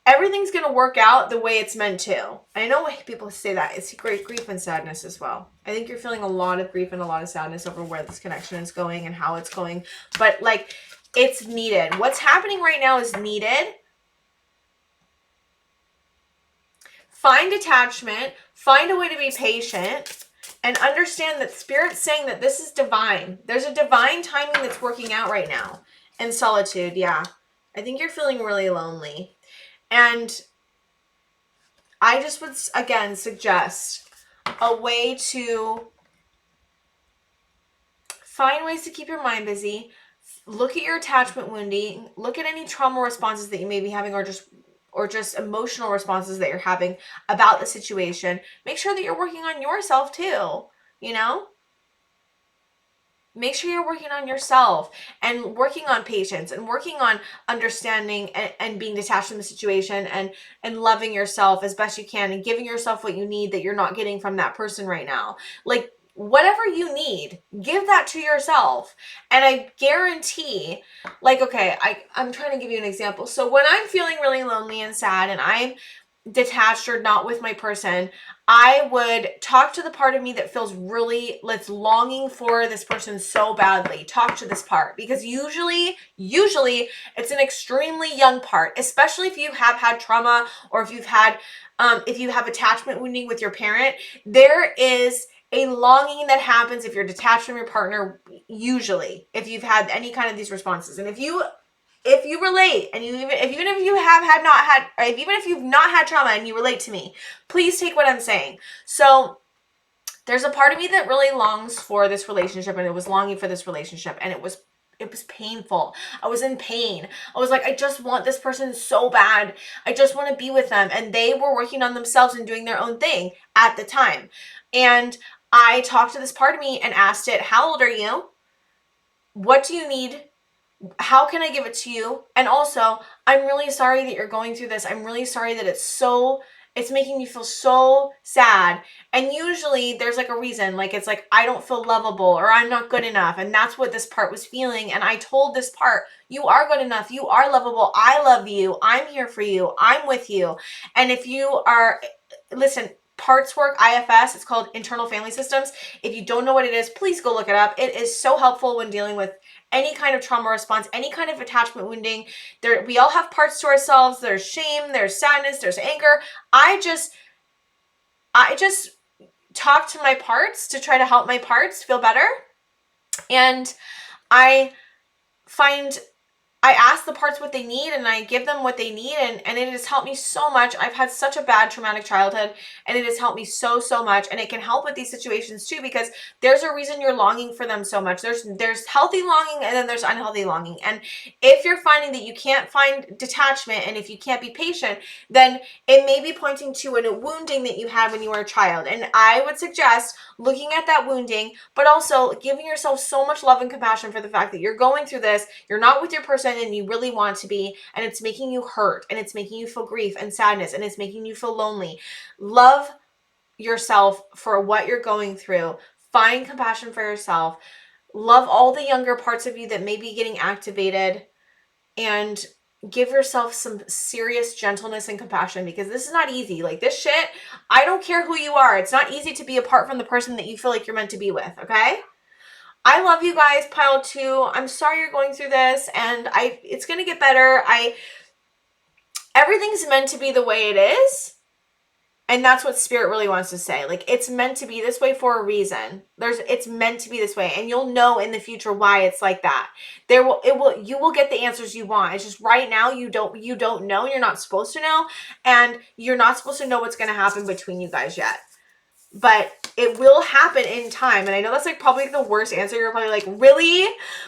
everything's going to work out the way it's meant to. I know people say that. It's great grief and sadness as well. I think you're feeling a lot of grief and a lot of sadness over where this connection is going and how it's going. But like, it's needed. What's happening right now is needed. Find attachment. Find a way to be patient. And understand that Spirit's saying that this is divine. There's a divine timing that's working out right now. And solitude, yeah. I think you're feeling really lonely. And I just would, again, suggest a way to find ways to keep your mind busy. Look at your attachment wounding. Look at any trauma responses that you may be having, or just emotional responses that you're having about the situation. Make sure that you're working on yourself too, you know? Make sure you're working on yourself and working on patience and working on understanding and being detached from the situation and loving yourself as best you can and giving yourself what you need that you're not getting from that person right now. Like, whatever you need, give that to yourself. And I guarantee, like, okay, I'm trying to give you an example. So when I'm feeling really lonely and sad and detached or not with my person, I would talk to the part of me that feels really, that's longing for this person so badly. Talk to this part, because usually it's an extremely young part, especially if you have had trauma, or if you've had, if you have attachment wounding with your parent. There is a longing that happens if you're detached from your partner, usually, if you've had any kind of these responses. And if you relate, and even if you have had not had, or even if you've not had trauma and you relate to me, please take what I'm saying. So there's a part of me that really longs for this relationship, and it was longing for this relationship, and it was painful. I was in pain. I was like, I just want this person so bad. I just want to be with them. And they were working on themselves and doing their own thing at the time. And I talked to this part of me and asked it, how old are you? What do you need? How can I give it to you? And also, I'm really sorry that you're going through this. I'm really sorry that it's making you feel so sad. And usually there's like a reason, like it's like, I don't feel lovable, or I'm not good enough. And that's what this part was feeling. And I told this part, you are good enough. You are lovable. I love you. I'm here for you. I'm with you. And if you are, listen, parts work, IFS, it's called internal family systems. If you don't know what it is, please go look it up. It is so helpful when dealing with any kind of trauma response, any kind of attachment wounding. We all have parts to ourselves. There's shame, there's sadness, there's anger. I just talk to my parts to try to help my parts feel better. And I ask the parts what they need, and I give them what they need, and it has helped me so much. I've had such a bad traumatic childhood, and it has helped me so much. And it can help with these situations too, because there's a reason you're longing for them so much. There's healthy longing, and then there's unhealthy longing. And if you're finding that you can't find detachment, and if you can't be patient, then it may be pointing to a wounding that you had when you were a child. And I would suggest looking at that wounding, but also giving yourself so much love and compassion for the fact that you're going through this. You're not with your person and you really want to be, and it's making you hurt, and it's making you feel grief and sadness, and it's making you feel lonely. Love yourself for what you're going through. Find compassion for yourself. Love all the younger parts of you that may be getting activated, and give yourself some serious gentleness and compassion, because this is not easy. Like this shit, I don't care who you are. It's not easy to be apart from the person that you feel like you're meant to be with, okay? I love you guys, pile 2. I'm sorry you're going through this, and it's going to get better. Everything's meant to be the way it is. And that's what Spirit really wants to say. Like, it's meant to be this way for a reason. It's meant to be this way, and you'll know in the future why it's like that. You will get the answers you want. It's just right now you don't know, and you're not supposed to know, and you're not supposed to know what's going to happen between you guys yet. But it will happen in time. And I know that's like probably the worst answer. You're probably like, really?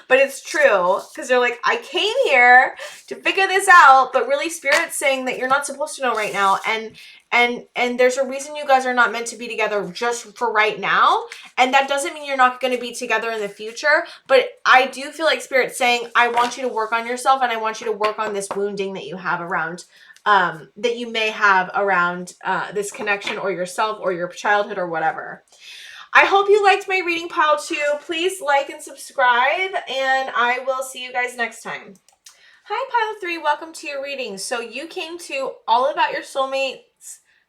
But it's true. Because they're like, I came here to figure this out. But really, Spirit's saying that you're not supposed to know right now. And there's a reason you guys are not meant to be together just for right now. And that doesn't mean you're not going to be together in the future. But I do feel like Spirit's saying, I want you to work on yourself, and I want you to work on this wounding that you have around that you may have around this connection, or yourself, or your childhood, or whatever. I hope you liked my reading, pile 2. Please like and subscribe, and I will see you guys next time. Hi, pile 3. Welcome to your reading. So you came to all about your soulmate.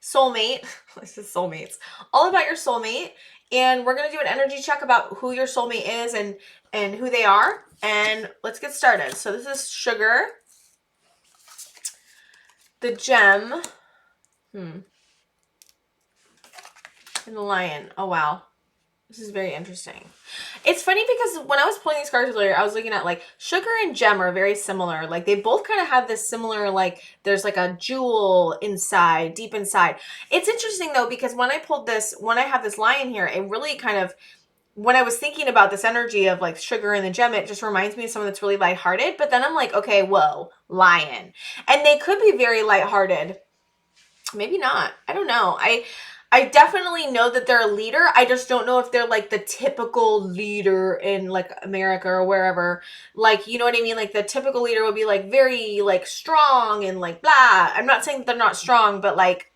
This is soulmates. All about your soulmate, and we're gonna do an energy check about who your soulmate is and who they are. And let's get started. So this is Sugar. The Gem, and the Lion. Oh, wow. This is very interesting. It's funny because when I was pulling these cards earlier, I was looking at like Sugar and Gem are very similar. Like they both kind of have this similar, like there's like a jewel inside, deep inside. It's interesting though, because when I have this Lion here, it really kind of, when I was thinking about this energy of like Sugar and the Gem, it just reminds me of someone that's really lighthearted. But then I'm like, okay, whoa, Lion. And they could be very lighthearted. Maybe not. I don't know. I definitely know that they're a leader. I just don't know if they're like the typical leader in like America or wherever. Like, you know what I mean? Like the typical leader would be like very like strong and like blah. I'm not saying that they're not strong, but like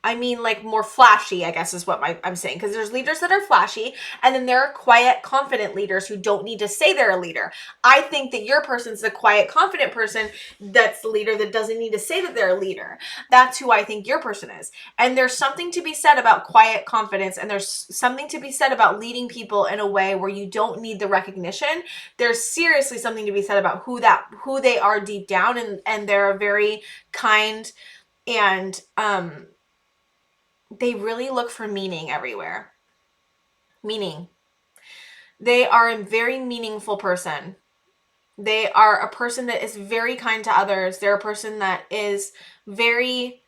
I mean, like, more flashy, I guess is what I'm saying. Because there's leaders that are flashy, and then there are quiet, confident leaders who don't need to say they're a leader. I think that your person's the quiet, confident person that's the leader that doesn't need to say that they're a leader. That's who I think your person is. And there's something to be said about quiet confidence, and there's something to be said about leading people in a way where you don't need the recognition. There's seriously something to be said about who they are deep down, and they're a very kind, and they really look for meaning everywhere. Meaning. They are a very meaningful person. They are a person that is very kind to others. They're a person that is very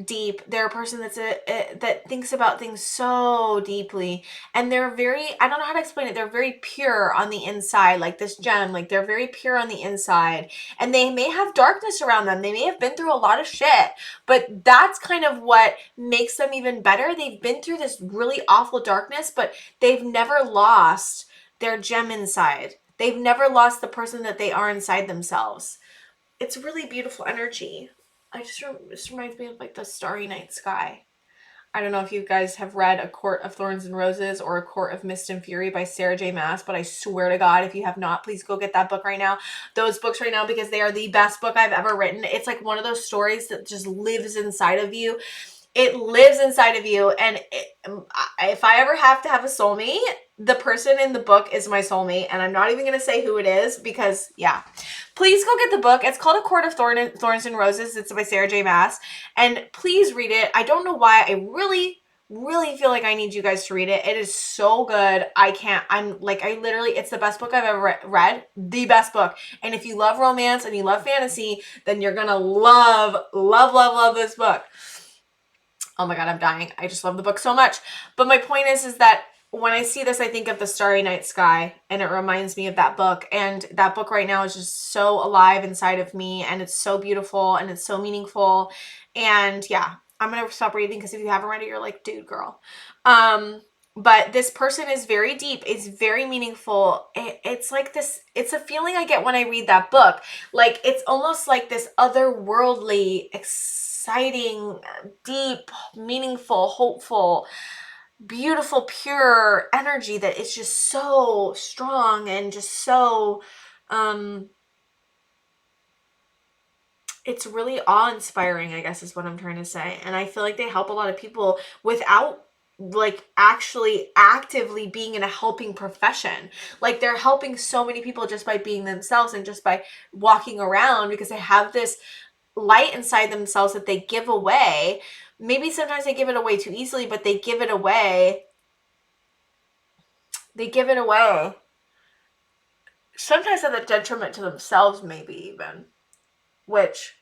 deep. They're a person that thinks about things so deeply, and they're very, I don't know how to explain it, they're very pure on the inside, like this gem. Like, they're very pure on the inside, and they may have darkness around them. They may have been through a lot of shit, but that's kind of what makes them even better. They've been through this really awful darkness, but they've never lost their gem inside. They've never lost the person that they are inside themselves. It's really beautiful energy. This reminds me of like the starry night sky. I don't know if you guys have read A Court of Thorns and Roses or A Court of Mist and Fury by Sarah J. Maas, but I swear to God, if you have not, please go get that book right now. Those books right now, because they are the best book I've ever written. It's like one of those stories that just lives inside of you. It lives inside of you, and if I ever have to have a soulmate, the person in the book is my soulmate, and I'm not even going to say who it is because, yeah. Please go get the book. It's called A Court of Thorns and Roses. It's by Sarah J. Maas, and please read it. I don't know why. I really feel like I need you guys to read it. It is so good. It's the best book I've ever read. The best book. And if you love romance and you love fantasy, then you're going to love this book. Oh my God, I'm dying. I just love the book so much. But my point is that when I see this, I think of the starry night sky, and it reminds me of that book. And that book right now is just so alive inside of me, and it's so beautiful, and it's so meaningful. And yeah, I'm going to stop reading because if you haven't read it, you're like, dude, girl. But this person is very deep. It's very meaningful. It's like this, it's a feeling I get when I read that book. Like, it's almost like this otherworldly, exciting, deep, meaningful, hopeful, beautiful, pure energy that is just so strong and just so, it's really awe-inspiring, I guess is what I'm trying to say. And I feel like they help a lot of people without like actually actively being in a helping profession. Like, they're helping so many people just by being themselves and just by walking around, because they have this light inside themselves that they give away. Maybe sometimes they give it away too easily, but they give it away. They give it away. Sometimes at the detriment to themselves, maybe even, which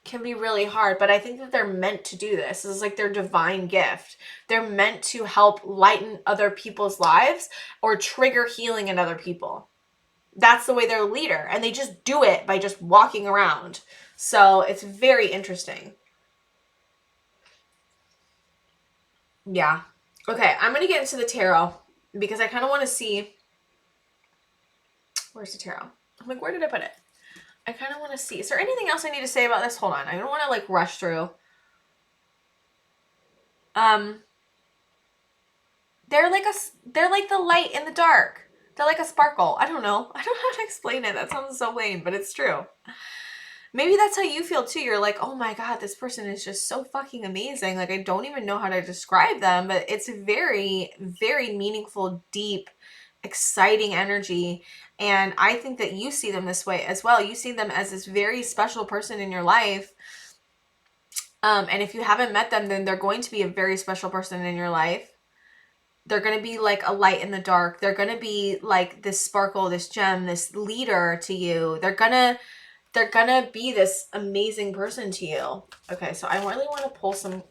can be really hard. But I think that they're meant to do this. This is like their divine gift. They're meant to help lighten other people's lives or trigger healing in other people. That's the way they're a leader, and they just do it by just walking around. So it's very interesting. Yeah. Okay, I'm going to get into the tarot because I kind of want to see. Where's the tarot? I'm like, where did I put it? I kind of want to see. Is there anything else I need to say about this? Hold on. I don't want to like rush through. They're like the light in the dark. They're like a sparkle. I don't know. I don't know how to explain it. That sounds so lame, but it's true. Maybe that's how you feel too. You're like, oh my God, this person is just so fucking amazing. Like, I don't even know how to describe them, but it's very, very meaningful, deep, exciting energy. And I think that you see them this way as well. You see them as this very special person in your life. And if you haven't met them, then they're going to be a very special person in your life. They're going to be like a light in the dark. They're going to be like this sparkle, this gem, this leader to you. They're gonna be this amazing person to you. Okay, so I really want to pull some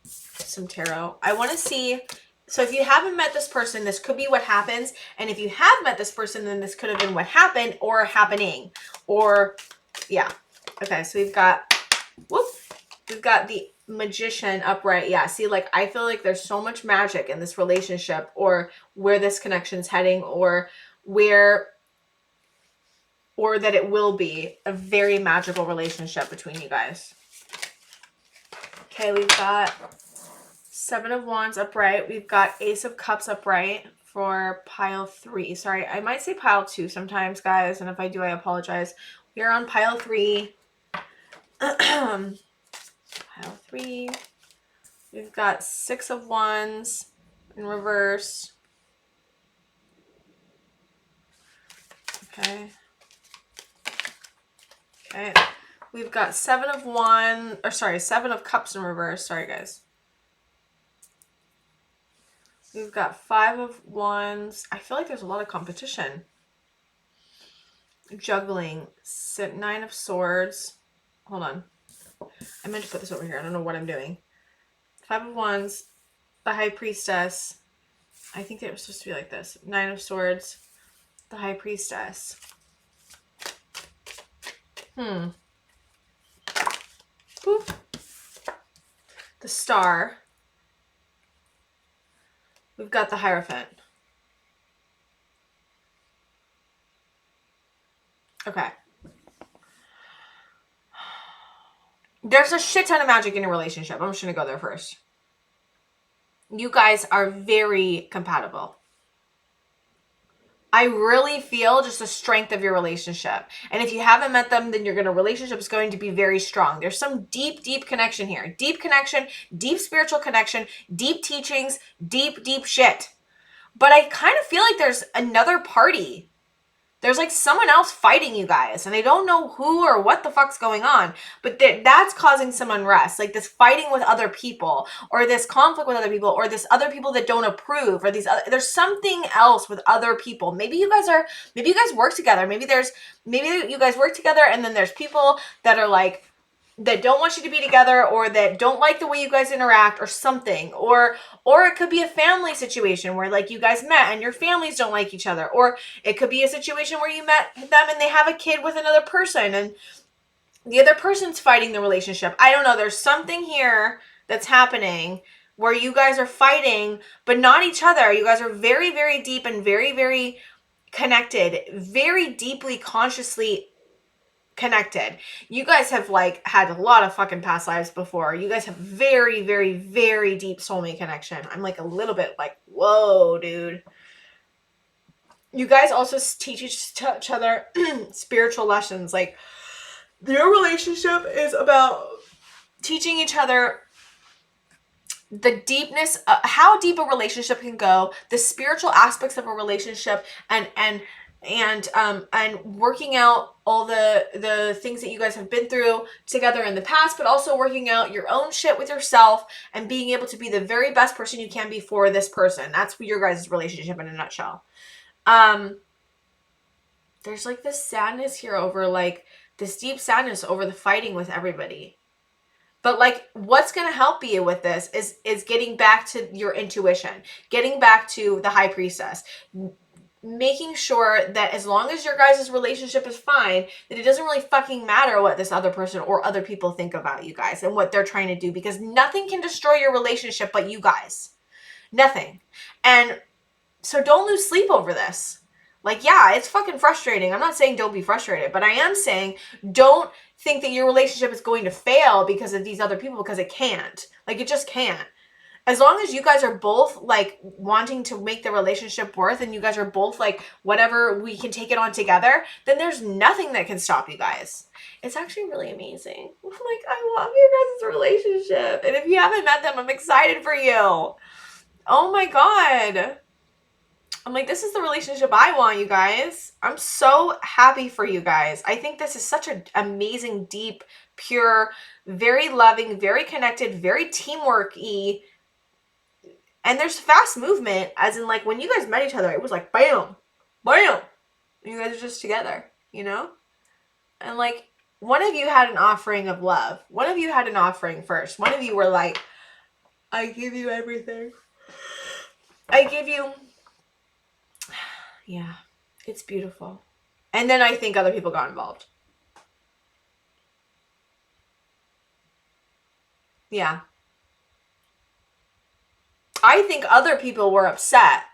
tarot. I want to see. So if you haven't met this person, this could be what happens. And if you have met this person, then this could have been what happened or happening. Or, yeah. Okay, so we've got the Magician upright. Yeah, see, like, I feel like there's so much magic in this relationship, or where this connection's heading, or that it will be a very magical relationship between you guys. Okay, we've got Seven of Wands upright. We've got Ace of Cups upright for pile 3. Sorry, I might say pile 2 sometimes, guys, and if I do, I apologize. We are on pile 3. Pile 3. We've got Six of Wands in reverse. Okay. Okay. We've got Seven of Cups in reverse. Sorry, guys. We've got Five of Wands. I feel like there's a lot of competition. Juggling. Nine of Swords. Hold on. I meant to put this over here. I don't know what I'm doing. Five of Wands. The High Priestess. I think it was supposed to be like this. Nine of Swords. The High Priestess. Boop. The Star. We've got the Hierophant. Okay. There's a shit ton of magic in your relationship. I'm just going to go there first. You guys are very compatible. I really feel just the strength of your relationship. And if you haven't met them, then your relationship is going to be very strong. There's some deep, deep connection here. Deep connection, deep spiritual connection, deep teachings, deep, deep shit. But I kind of feel like there's another party. There's like someone else fighting you guys, and I don't know who or what the fuck's going on, but that's causing some unrest, like this fighting with other people, or this conflict with other people, or this other people that don't approve, or there's something else with other people. Maybe you guys work together. Maybe you guys work together, and then there's people that are like, that don't want you to be together, or that don't like the way you guys interact, or something, or it could be a family situation where like you guys met and your families don't like each other, or it could be a situation where you met them and they have a kid with another person and the other person's fighting the relationship. I don't know. There's something here that's happening where you guys are fighting, but not each other. You guys are very, very deep and very, very connected, very deeply, consciously connected. You guys have like had a lot of fucking past lives before. You guys have very, very, very deep soulmate connection. I'm like a little bit like, whoa, dude. You guys also teach each other spiritual lessons. Like your relationship is about teaching each other the deepness, how deep a relationship can go, the spiritual aspects of a relationship, and working out all the things that you guys have been through together in the past, but also working out your own shit with yourself and being able to be the very best person you can be for this person. That's your guys' relationship in a nutshell. There's like this sadness here over like this deep sadness over the fighting with everybody. But like what's going to help you with this is getting back to your intuition, getting back to the High Priestess, making sure that as long as your guys' relationship is fine, that it doesn't really fucking matter what this other person or other people think about you guys and what they're trying to do, because nothing can destroy your relationship but you guys. Nothing. And so don't lose sleep over this. Like, yeah, it's fucking frustrating. I'm not saying don't be frustrated, but I am saying don't think that your relationship is going to fail because of these other people, because it can't. Like, it just can't. As long as you guys are both like wanting to make the relationship work, and you guys are both like, whatever, we can take it on together, then there's nothing that can stop you guys. It's actually really amazing. Like, I love your guys' relationship. And if you haven't met them, I'm excited for you. Oh my God. I'm like, this is the relationship I want, you guys. I'm so happy for you guys. I think this is such an amazing, deep, pure, very loving, very connected, very teamwork-y. And there's fast movement, as in like when you guys met each other, it was like bam, bam. You guys are just together, you know? And like one of you had an offering of love. One of you had an offering first. One of you were like, I give you everything. I give you... Yeah, it's beautiful. And then I think other people got involved. Yeah. I think other people were upset.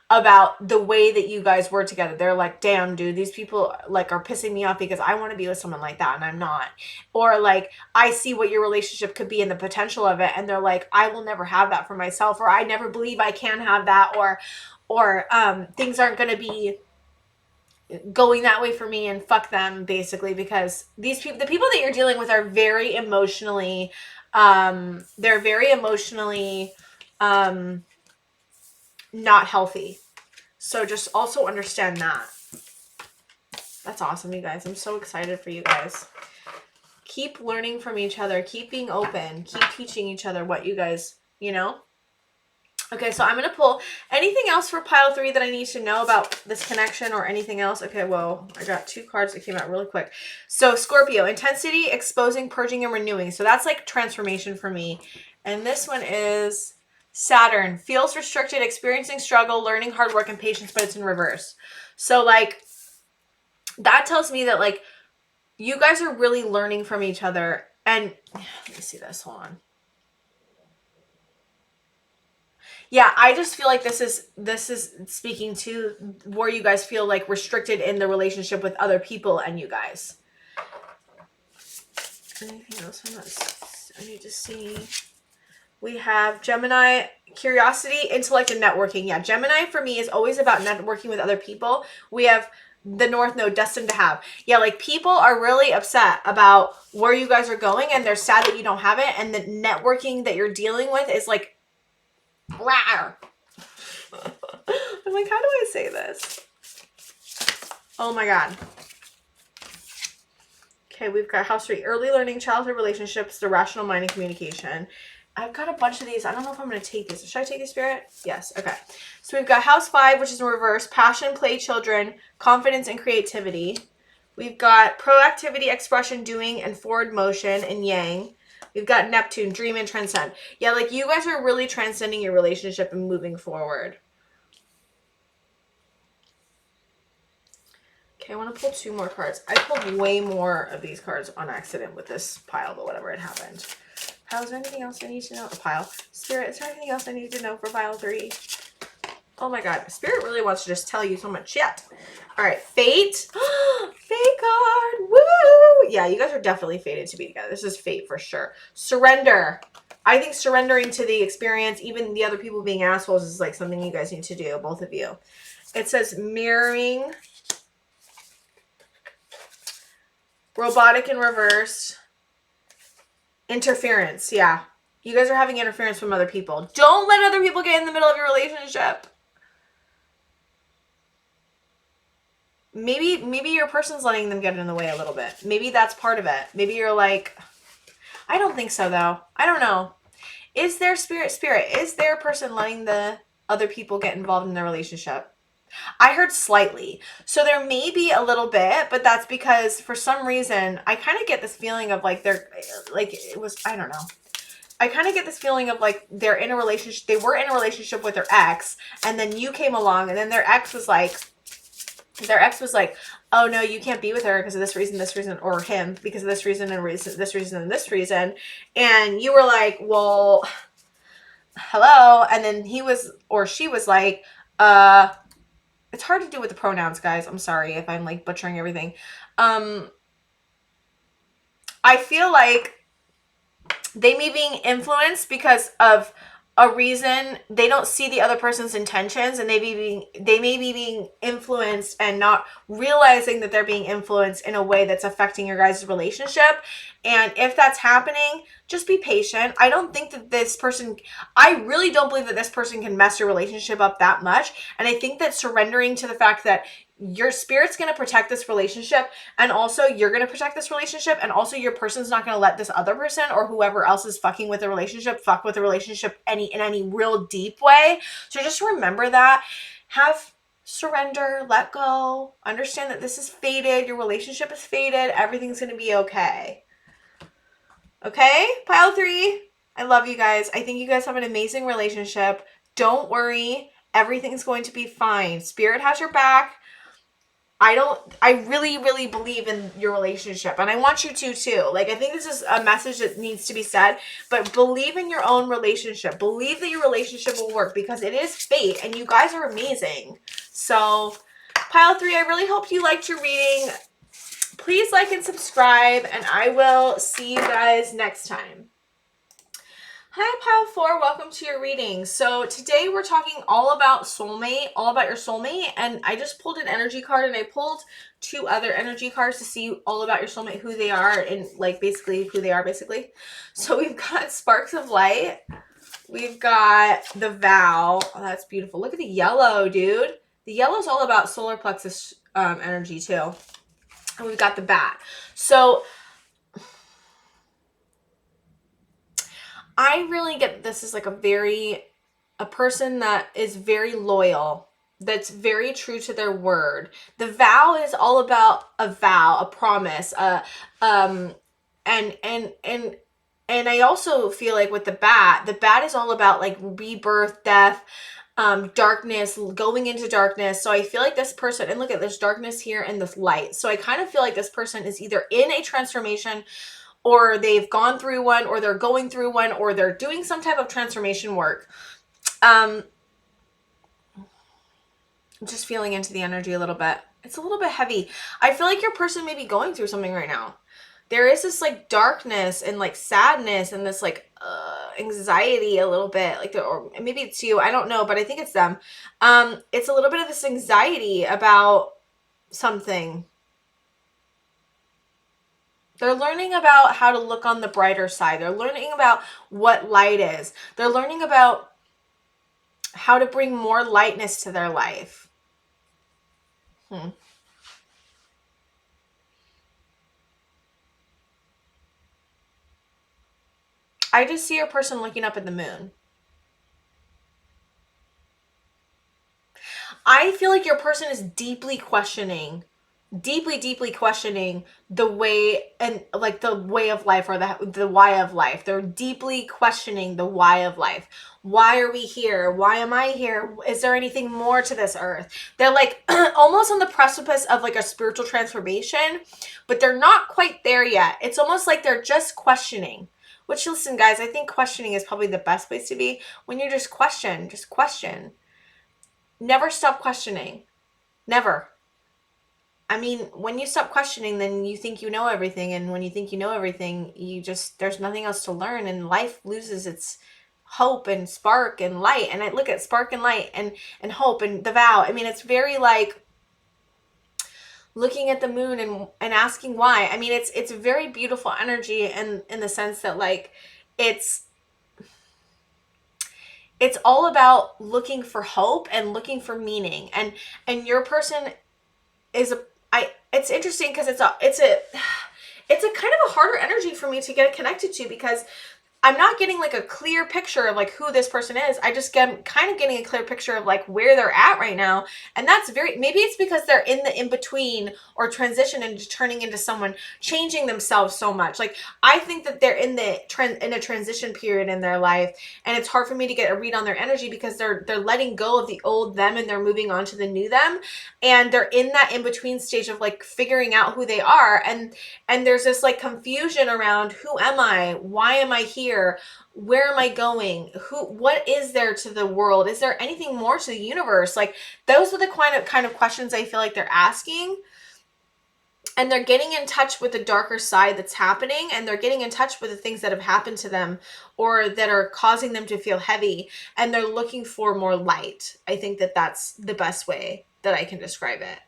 about the way that you guys were together. They're like, damn, dude, these people like are pissing me off because I want to be with someone like that and I'm not. Or like, I see what your relationship could be and the potential of it, and they're like, I will never have that for myself, or I never believe I can have that, or things aren't going to be going that way for me, and fuck them, basically, because these people, the people that you're dealing with, are very emotionally they're very emotionally not healthy. So just also understand that. That's awesome, you guys. I'm so excited for you guys. Keep learning from each other. Keep being open. Keep teaching each other what you guys, you know? Okay, so I'm going to pull anything else for pile 3 that I need to know about this connection or anything else. Okay, whoa, I got 2 cards that came out really quick. So Scorpio, intensity, exposing, purging, and renewing. So that's like transformation for me. And this one is Saturn, feels restricted, experiencing struggle, learning hard work and patience, but it's in reverse. So like, that tells me that like, you guys are really learning from each other. And let me see this, hold on. Yeah, I just feel like this is speaking to where you guys feel like restricted in the relationship with other people and you guys. Anything else on this? I need to see. We have Gemini, curiosity, intellect, and networking. Yeah, Gemini for me is always about networking with other people. We have the North Node, destined to have. Yeah, like people are really upset about where you guys are going and they're sad that you don't have it. And the networking that you're dealing with is like, rawr. I'm like, how do I say this? Oh my God. Okay, we've got house 3, early learning, childhood relationships, the rational mind, and communication. I've got a bunch of these. I don't know if I'm going to take these. Should I take these, Spirit? Yes. Okay. So we've got house 5, which is in reverse, passion, play, children, confidence, and creativity. We've got proactivity, expression, doing, and forward motion in yang. We've got Neptune, dream, and transcend. Yeah, like you guys are really transcending your relationship and moving forward. Okay, I want to pull 2 more cards. I pulled way more of these cards on accident with this pile, but whatever, it happened. Pile, is there anything else I need to know? Pile. Spirit, is there anything else I need to know for pile 3? Oh my God. Spirit really wants to just tell you so much shit. All right, fate. Fate card. Woo! Yeah, you guys are definitely fated to be together. This is fate for sure. Surrender. I think surrendering to the experience, even the other people being assholes, is like something you guys need to do, both of you. It says mirroring. Robotic in reverse. Interference. Yeah. You guys are having interference from other people. Don't let other people get in the middle of your relationship. Maybe your person's letting them get in the way a little bit. Maybe that's part of it. Maybe you're like, I don't think so though. I don't know. Is there spirit? Is there a person letting the other people get involved in their relationship? I heard slightly. So there may be a little bit, but that's because for some reason, I kind of get this feeling of like they're like, it was, I don't know. I kind of get this feeling of like they're in a relationship. They were in a relationship with their ex, and then you came along, and then their ex was like, oh no, you can't be with her because of this reason, or him because of this reason, and this reason. And you were like, well, hello. And then he was, or she was like, it's hard to do with the pronouns, guys. I'm sorry if I'm like butchering everything. I feel like they may be being influenced because of a reason. They don't see the other person's intentions, and they may be being influenced and not realizing that they're being influenced in a way that's affecting your guys' relationship. And if that's happening, just be patient. I don't think that I really don't believe that this person can mess your relationship up that much. And I think that surrendering to the fact that your spirit's going to protect this relationship, and also you're going to protect this relationship, and also your person's not going to let this other person or whoever else is fucking with the relationship fuck with the relationship in any real deep way. So just remember that. Have surrender, let go, understand that this is fated, your relationship is fated, everything's going to be okay. Okay, pile 3. I love you guys. I think you guys have an amazing relationship. Don't worry. Everything's going to be fine. Spirit has your back. I really, really believe in your relationship, and I want you to too. Like, I think this is a message that needs to be said, but believe in your own relationship. Believe that your relationship will work, because it is fate and you guys are amazing. So, pile 3, I really hope you liked your reading. Please like and subscribe, and I will see you guys next time. Hi, Pile 4. Welcome to your reading. So today we're talking all about soulmate, all about your soulmate. And I just pulled an energy card, and I pulled 2 other energy cards to see all about your soulmate, who they are, and like basically who they are basically. So we've got Sparks of Light. We've got the Vow. Oh, that's beautiful. Look at the yellow, dude. The yellow is all about solar plexus energy too. And we've got the Bat. So I really get this is like a person that is very loyal, that's very true to their word. The Vow is all about a vow, a promise, and I also feel like with the Bat is all about like rebirth, death, darkness, going into darkness. So I feel like this person, and look at there's darkness here and this light. So I kind of feel like this person is either in a transformation, or they've gone through one, or they're going through one, or they're doing some type of transformation work. I'm just feeling into the energy a little bit. It's a little bit heavy. I feel like your person may be going through something right now. There is this like darkness and like sadness and this like anxiety a little bit, like or maybe it's you, I don't know, but I think it's them. It's a little bit of this anxiety about something. They're learning about how to look on the brighter side. They're learning about what light is. They're learning about how to bring more lightness to their life. I just see your person looking up at the moon. I feel like your person is deeply questioning the way, and like the way of life, or the why of life. They're deeply questioning the why of life. Why are we here? Why am I here? Is there anything more to this earth? They're like almost on the precipice of like a spiritual transformation, but they're not quite there yet. It's almost like they're just questioning. Which, listen, guys, I think questioning is probably the best place to be. When you just question. Never stop questioning. Never. I mean, when you stop questioning, then you think you know everything. And when you think you know everything, there's nothing else to learn. And life loses its hope and spark and light. And I look at spark and light and hope and the Vow. I mean, it's very like looking at the moon and asking why. I mean, it's a very beautiful energy in the sense that like it's all about looking for hope and looking for meaning. And your person is it's interesting because it's a kind of a harder energy for me to get connected to, because I'm not getting like a clear picture of like who this person is. I just get kind of getting a clear picture of like where they're at right now. And that's maybe it's because they're in the in-between or transition into turning into someone, changing themselves so much. Like I think that they're in a transition period in their life, and it's hard for me to get a read on their energy because they're letting go of the old them and they're moving on to the new them. And they're in that in-between stage of like figuring out who they are. And there's this like confusion around, who am I? Why am I here? Where am I going? What is there to the world? Is there anything more to the universe? Like those are the kind of questions I feel like they're asking. And they're getting in touch with the darker side that's happening, and they're getting in touch with the things that have happened to them or that are causing them to feel heavy, and they're looking for more light. I think that that's the best way that I can describe it.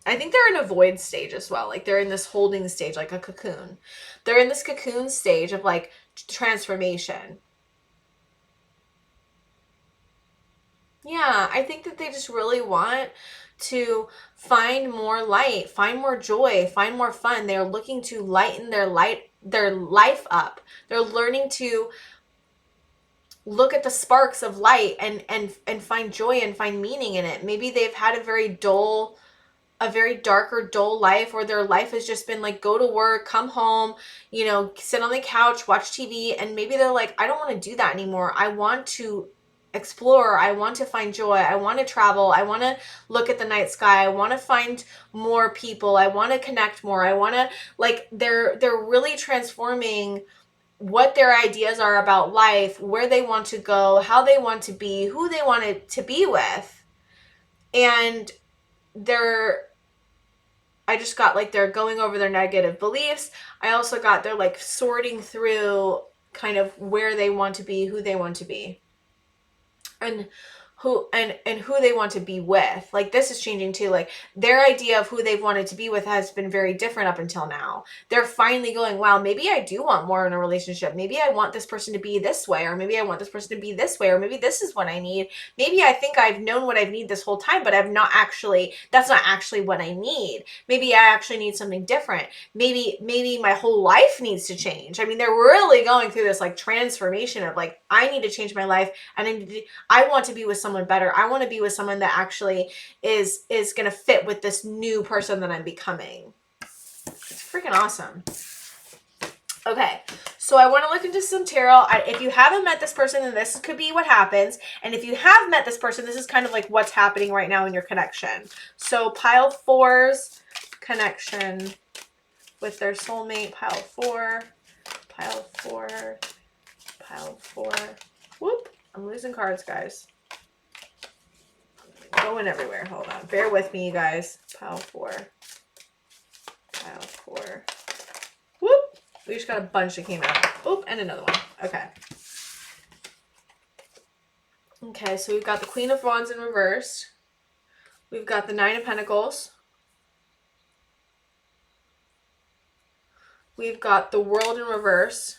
I think they're in a void stage as well. Like they're in this holding stage, like a cocoon. They're in this cocoon stage of like transformation. Yeah, I think that they just really want to find more light, find more joy, find more fun. They're looking to lighten their life up. They're learning to look at the sparks of light and find joy and find meaning in it. Maybe they've had a very darker, dull life, where their life has just been like go to work, come home, sit on the couch, watch TV, and maybe they're like, I don't want to do that anymore. I want to explore. I want to find joy. I want to travel. I want to look at the night sky. I want to find more people. I want to connect more. I want to, like, they're really transforming what their ideas are about life, where they want to go, how they want to be, who they want to be with. And I just got like they're going over their negative beliefs. I also got they're like sorting through kind of where they want to be, who they want to be, and who they want to be with. Like, this is changing too. Like, their idea of who they've wanted to be with has been very different up until now. They're finally going, wow, maybe I do want more in a relationship. Maybe I want this person to be this way, or maybe I want this person to be this way, or maybe this is what I need. Maybe I think I've known what I need this whole time, but that's not actually what I need. Maybe I actually need something different. Maybe my whole life needs to change. I mean, they're really going through this like transformation of like, I need to change my life, and I want to be with someone better. I want to be with someone that actually is going to fit with this new person that I'm becoming. It's freaking awesome. Okay, so I want to look into some tarot. If you haven't met this person, then this could be what happens. And if you have met this person, this is kind of like what's happening right now in your connection. So pile 4's connection with their soulmate. Pile 4, pile 4, pile 4. Whoop, I'm losing cards, guys. Going everywhere. Hold on. Bear with me, you guys. Pile 4. Pile 4. Whoop. We just got a bunch that came out. Oop, and another one. Okay. Okay, so we've got the Queen of Wands in reverse. We've got the 9 of Pentacles. We've got the World in reverse.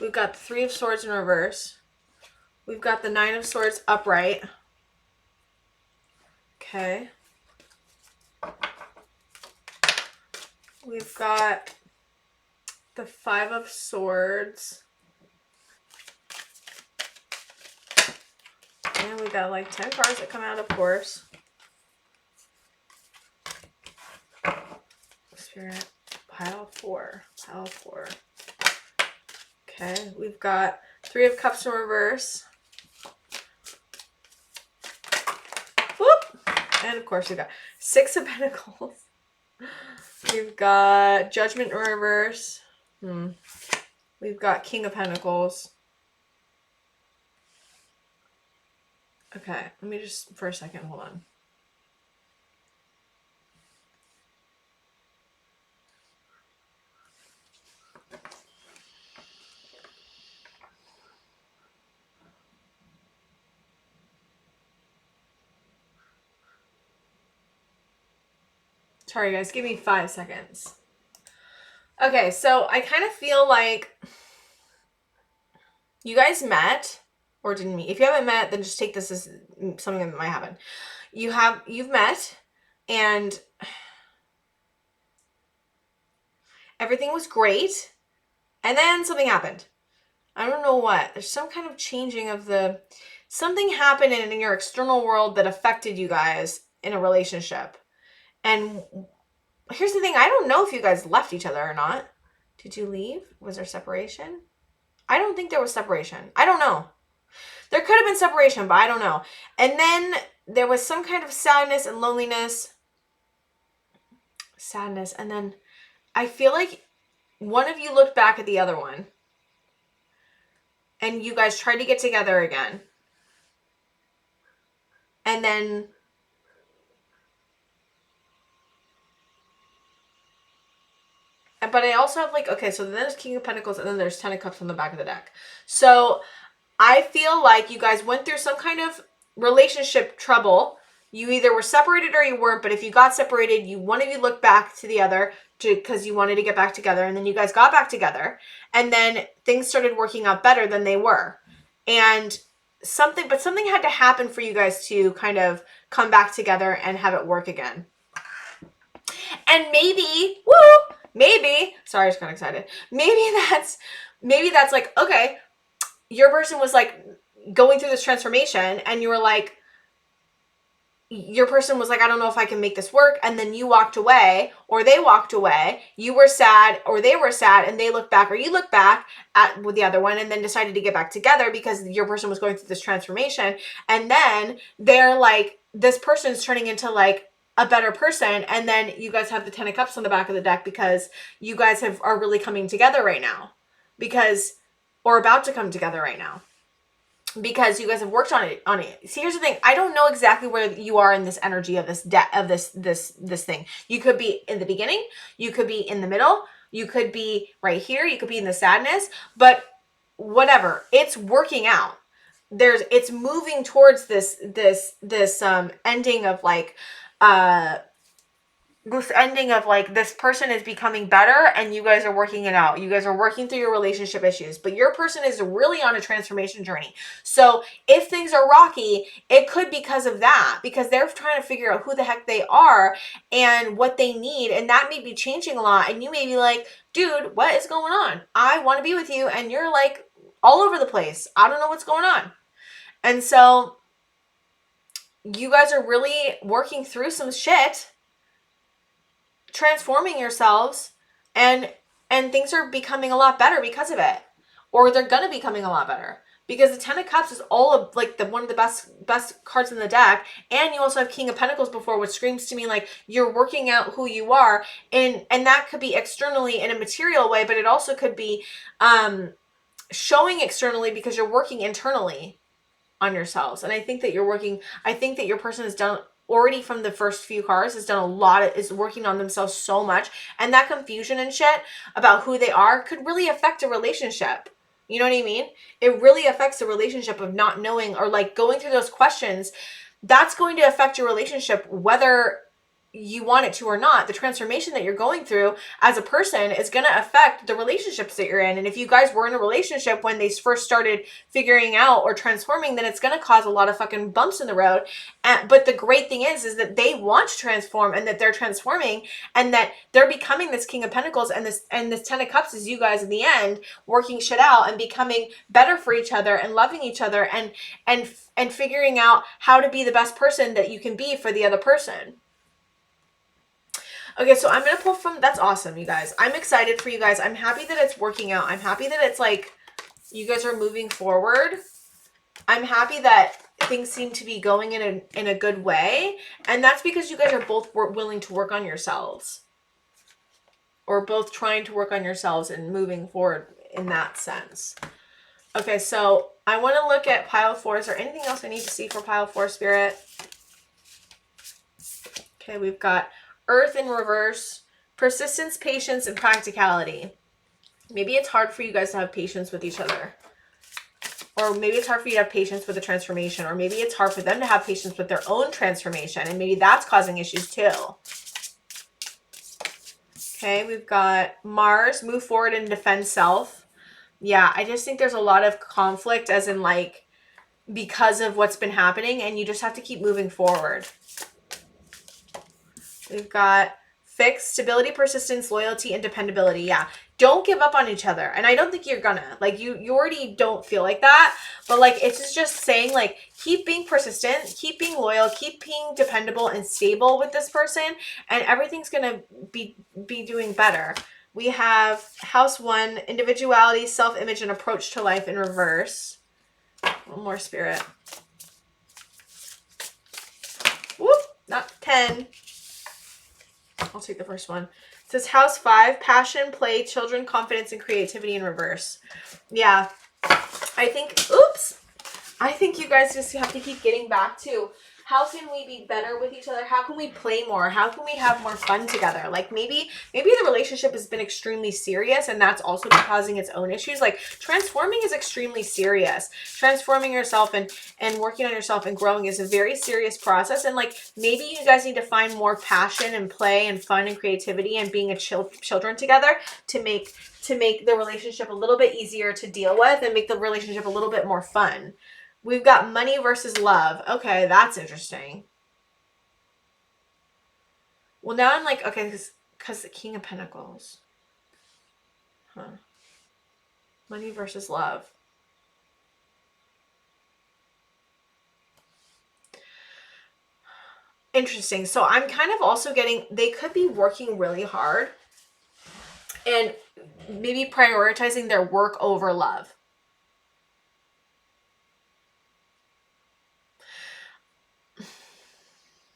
We've got the 3 of Swords in reverse. We've got the 9 of Swords upright. Okay. We've got the 5 of Swords. And we got like 10 cards that come out, of course. Spirit, pile 4, pile 4. Okay, we've got 3 of Cups in reverse. Whoop! And of course we've got 6 of Pentacles. We've got Judgment in reverse. We've got King of Pentacles. Okay, let me just, for a second, hold on. Sorry, guys. Give me 5 seconds. Okay, so I kind of feel like you guys met or didn't meet. If you haven't met, then just take this as something that might happen. You've met, and everything was great, and then something happened. I don't know what. There's some kind of changing of something happened in your external world that affected you guys in a relationship. And here's the thing. I don't know if you guys left each other or not. Did you leave? Was there separation? I don't think there was separation. I don't know. There could have been separation, but I don't know. And then there was some kind of sadness and loneliness. Sadness. And then I feel like one of you looked back at the other one. And you guys tried to get together again. And then but I also have like, okay, so then there's King of Pentacles and then there's 10 of Cups on the back of the deck. So I feel like you guys went through some kind of relationship trouble. You either were separated or you weren't, but if you got separated, one of you looked back to the other because you wanted to get back together, and then you guys got back together, and then things started working out better than they were. And something had to happen for you guys to kind of come back together and have it work again. And maybe, sorry, I just got excited. Maybe that's like, okay, your person was like going through this transformation and you were like, your person was like, I don't know if I can make this work. And then you walked away, or they walked away. You were sad, or they were sad, and they looked back, or you looked back at with the other one and then decided to get back together because your person was going through this transformation. And then they're like, this person's turning into like a better person. And then you guys have the 10 of Cups on the back of the deck because you guys are really coming together right now, or about to come together right now, because you guys have worked on it. See, here's the thing. I don't know exactly where you are in this energy of this this thing. You could be in the beginning, you could be in the middle, you could be right here, you could be in the sadness, but whatever. It's working out. It's moving towards this ending of like this person is becoming better and you guys are working it out. You guys are working through your relationship issues, but your person is really on a transformation journey. So if things are rocky, it could be because of that, because they're trying to figure out who the heck they are and what they need. And that may be changing a lot. And you may be like, dude, what is going on? I want to be with you. And you're like all over the place. I don't know what's going on. And so you guys are really working through some shit, transforming yourselves, and things are becoming a lot better because of it, or they're gonna be becoming a lot better, because the 10 of Cups is all of like one of the best cards in the deck. And you also have King of Pentacles before, which screams to me like you're working out who you are, and that could be externally in a material way, but it also could be showing externally because you're working internally on yourselves. And I think that your person has done already, from the first few cards, has done a lot is working on themselves so much. And that confusion and shit about who they are could really affect a relationship. You know what I mean? It really affects the relationship of not knowing, or like going through those questions. That's going to affect your relationship whether you want it to or not. The transformation that you're going through as a person is going to affect the relationships that you're in. And if you guys were in a relationship when they first started figuring out or transforming, then it's going to cause a lot of fucking bumps in the road. But the great thing is that they want to transform, and that they're transforming, and that they're becoming this King of Pentacles, and this 10 of Cups is you guys in the end working shit out and becoming better for each other and loving each other, and figuring out how to be the best person that you can be for the other person. Okay, so I'm going to pull from, that's awesome, you guys. I'm excited for you guys. I'm happy that it's working out. I'm happy that it's like you guys are moving forward. I'm happy that things seem to be going in a good way. And that's because you guys are both willing to work on yourselves, or both trying to work on yourselves and moving forward in that sense. Okay, so I want to look at pile 4. Is there anything else I need to see for pile 4, Spirit? Okay, we've got Earth in reverse, persistence, patience, and practicality. Maybe it's hard for you guys to have patience with each other. Or maybe it's hard for you to have patience with the transformation. Or maybe it's hard for them to have patience with their own transformation. And maybe that's causing issues too. Okay, we've got Mars, move forward and defend self. Yeah, I just think there's a lot of conflict, as in like, because of what's been happening, and you just have to keep moving forward. We've got fixed, stability, persistence, loyalty, and dependability. Yeah. Don't give up on each other. And I don't think you're gonna. Like, you already don't feel like that. But, like, it's just saying, like, keep being persistent, keep being loyal, keep being dependable and stable with this person. And everything's gonna be doing better. We have House 1, individuality, self-image, and approach to life in reverse. One more, Spirit. Whoop. Not 10. I'll take the first one. It says House 5, passion, play, children, confidence, and creativity in reverse. Yeah. I think you guys just have to keep getting back to, how can we be better with each other? How can we play more? How can we have more fun together? Like maybe the relationship has been extremely serious, and that's also been causing its own issues. Like transforming is extremely serious. Transforming yourself and working on yourself and growing is a very serious process. And like maybe you guys need to find more passion and play and fun and creativity and being children together to make the relationship a little bit easier to deal with and make the relationship a little bit more fun. We've got money versus love. Okay, that's interesting. Well, now I'm like, okay, because the King of Pentacles. Huh. Money versus love. Interesting. So I'm kind of also getting, they could be working really hard and maybe prioritizing their work over love.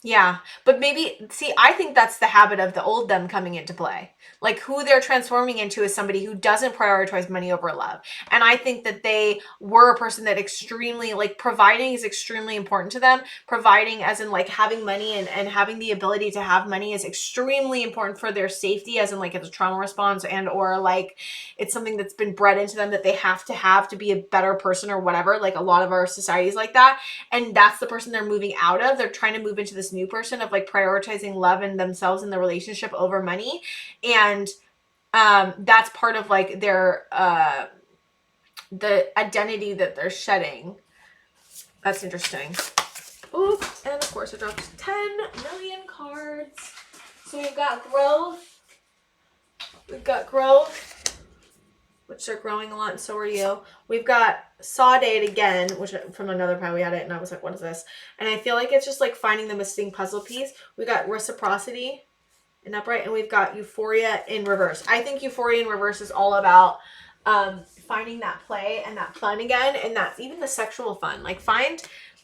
Yeah, but maybe, see, I think that's the habit of the old them coming into play. Like who they're transforming into is somebody who doesn't prioritize money over love. And I think that they were a person that extremely, like, providing is extremely important to them. Providing as in like having money and having the ability to have money is extremely important for their safety, as in like it's a trauma response, and or like it's something that's been bred into them that they have to be a better person or whatever. Like a lot of our societies like that. And that's the person they're moving out of. They're trying to move into this new person of like prioritizing love and themselves in the relationship over money. And that's part of like their the identity that they're shedding. That's interesting. Oops. And of course I dropped 10 million cards. So we've got growth. We've got growth, which they're growing a lot, and so are you. We've got saw date again, which from another pile we had it, and I was like, what is this? And I feel like it's just like finding the missing puzzle piece. We got reciprocity in upright, and we've got euphoria in reverse. I think euphoria in reverse is all about finding that play and that fun again, and that's even the sexual fun. Like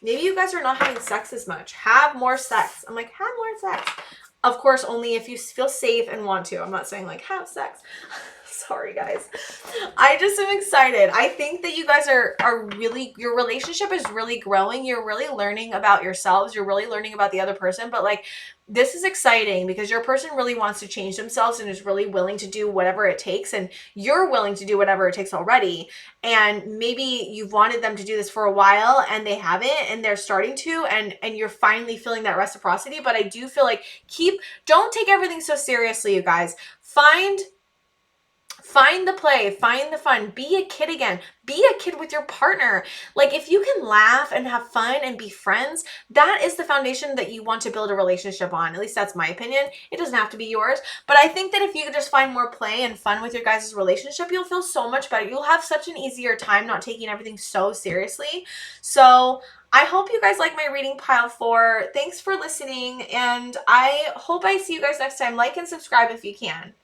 maybe you guys are not having sex as much. Have more sex. I'm like, have more sex. Of course, only if you feel safe and want to. I'm not saying like have sex. Sorry, guys. I just am excited. I think that you guys are really, your relationship is really growing. You're really learning about yourselves. You're really learning about the other person. But like, this is exciting because your person really wants to change themselves and is really willing to do whatever it takes. And you're willing to do whatever it takes already. And maybe you've wanted them to do this for a while and they haven't, and they're starting to, and you're finally feeling that reciprocity. But I do feel like don't take everything so seriously, you guys. Find the play, find the fun, be a kid again, be a kid with your partner. Like if you can laugh and have fun and be friends, that is the foundation that you want to build a relationship on. At least that's my opinion. It doesn't have to be yours, but I think that if you could just find more play and fun with your guys' relationship, you'll feel so much better. You'll have such an easier time not taking everything so seriously. So I hope you guys like my reading pile 4. Thanks for listening, and I hope I see you guys next time. Like and subscribe if you can.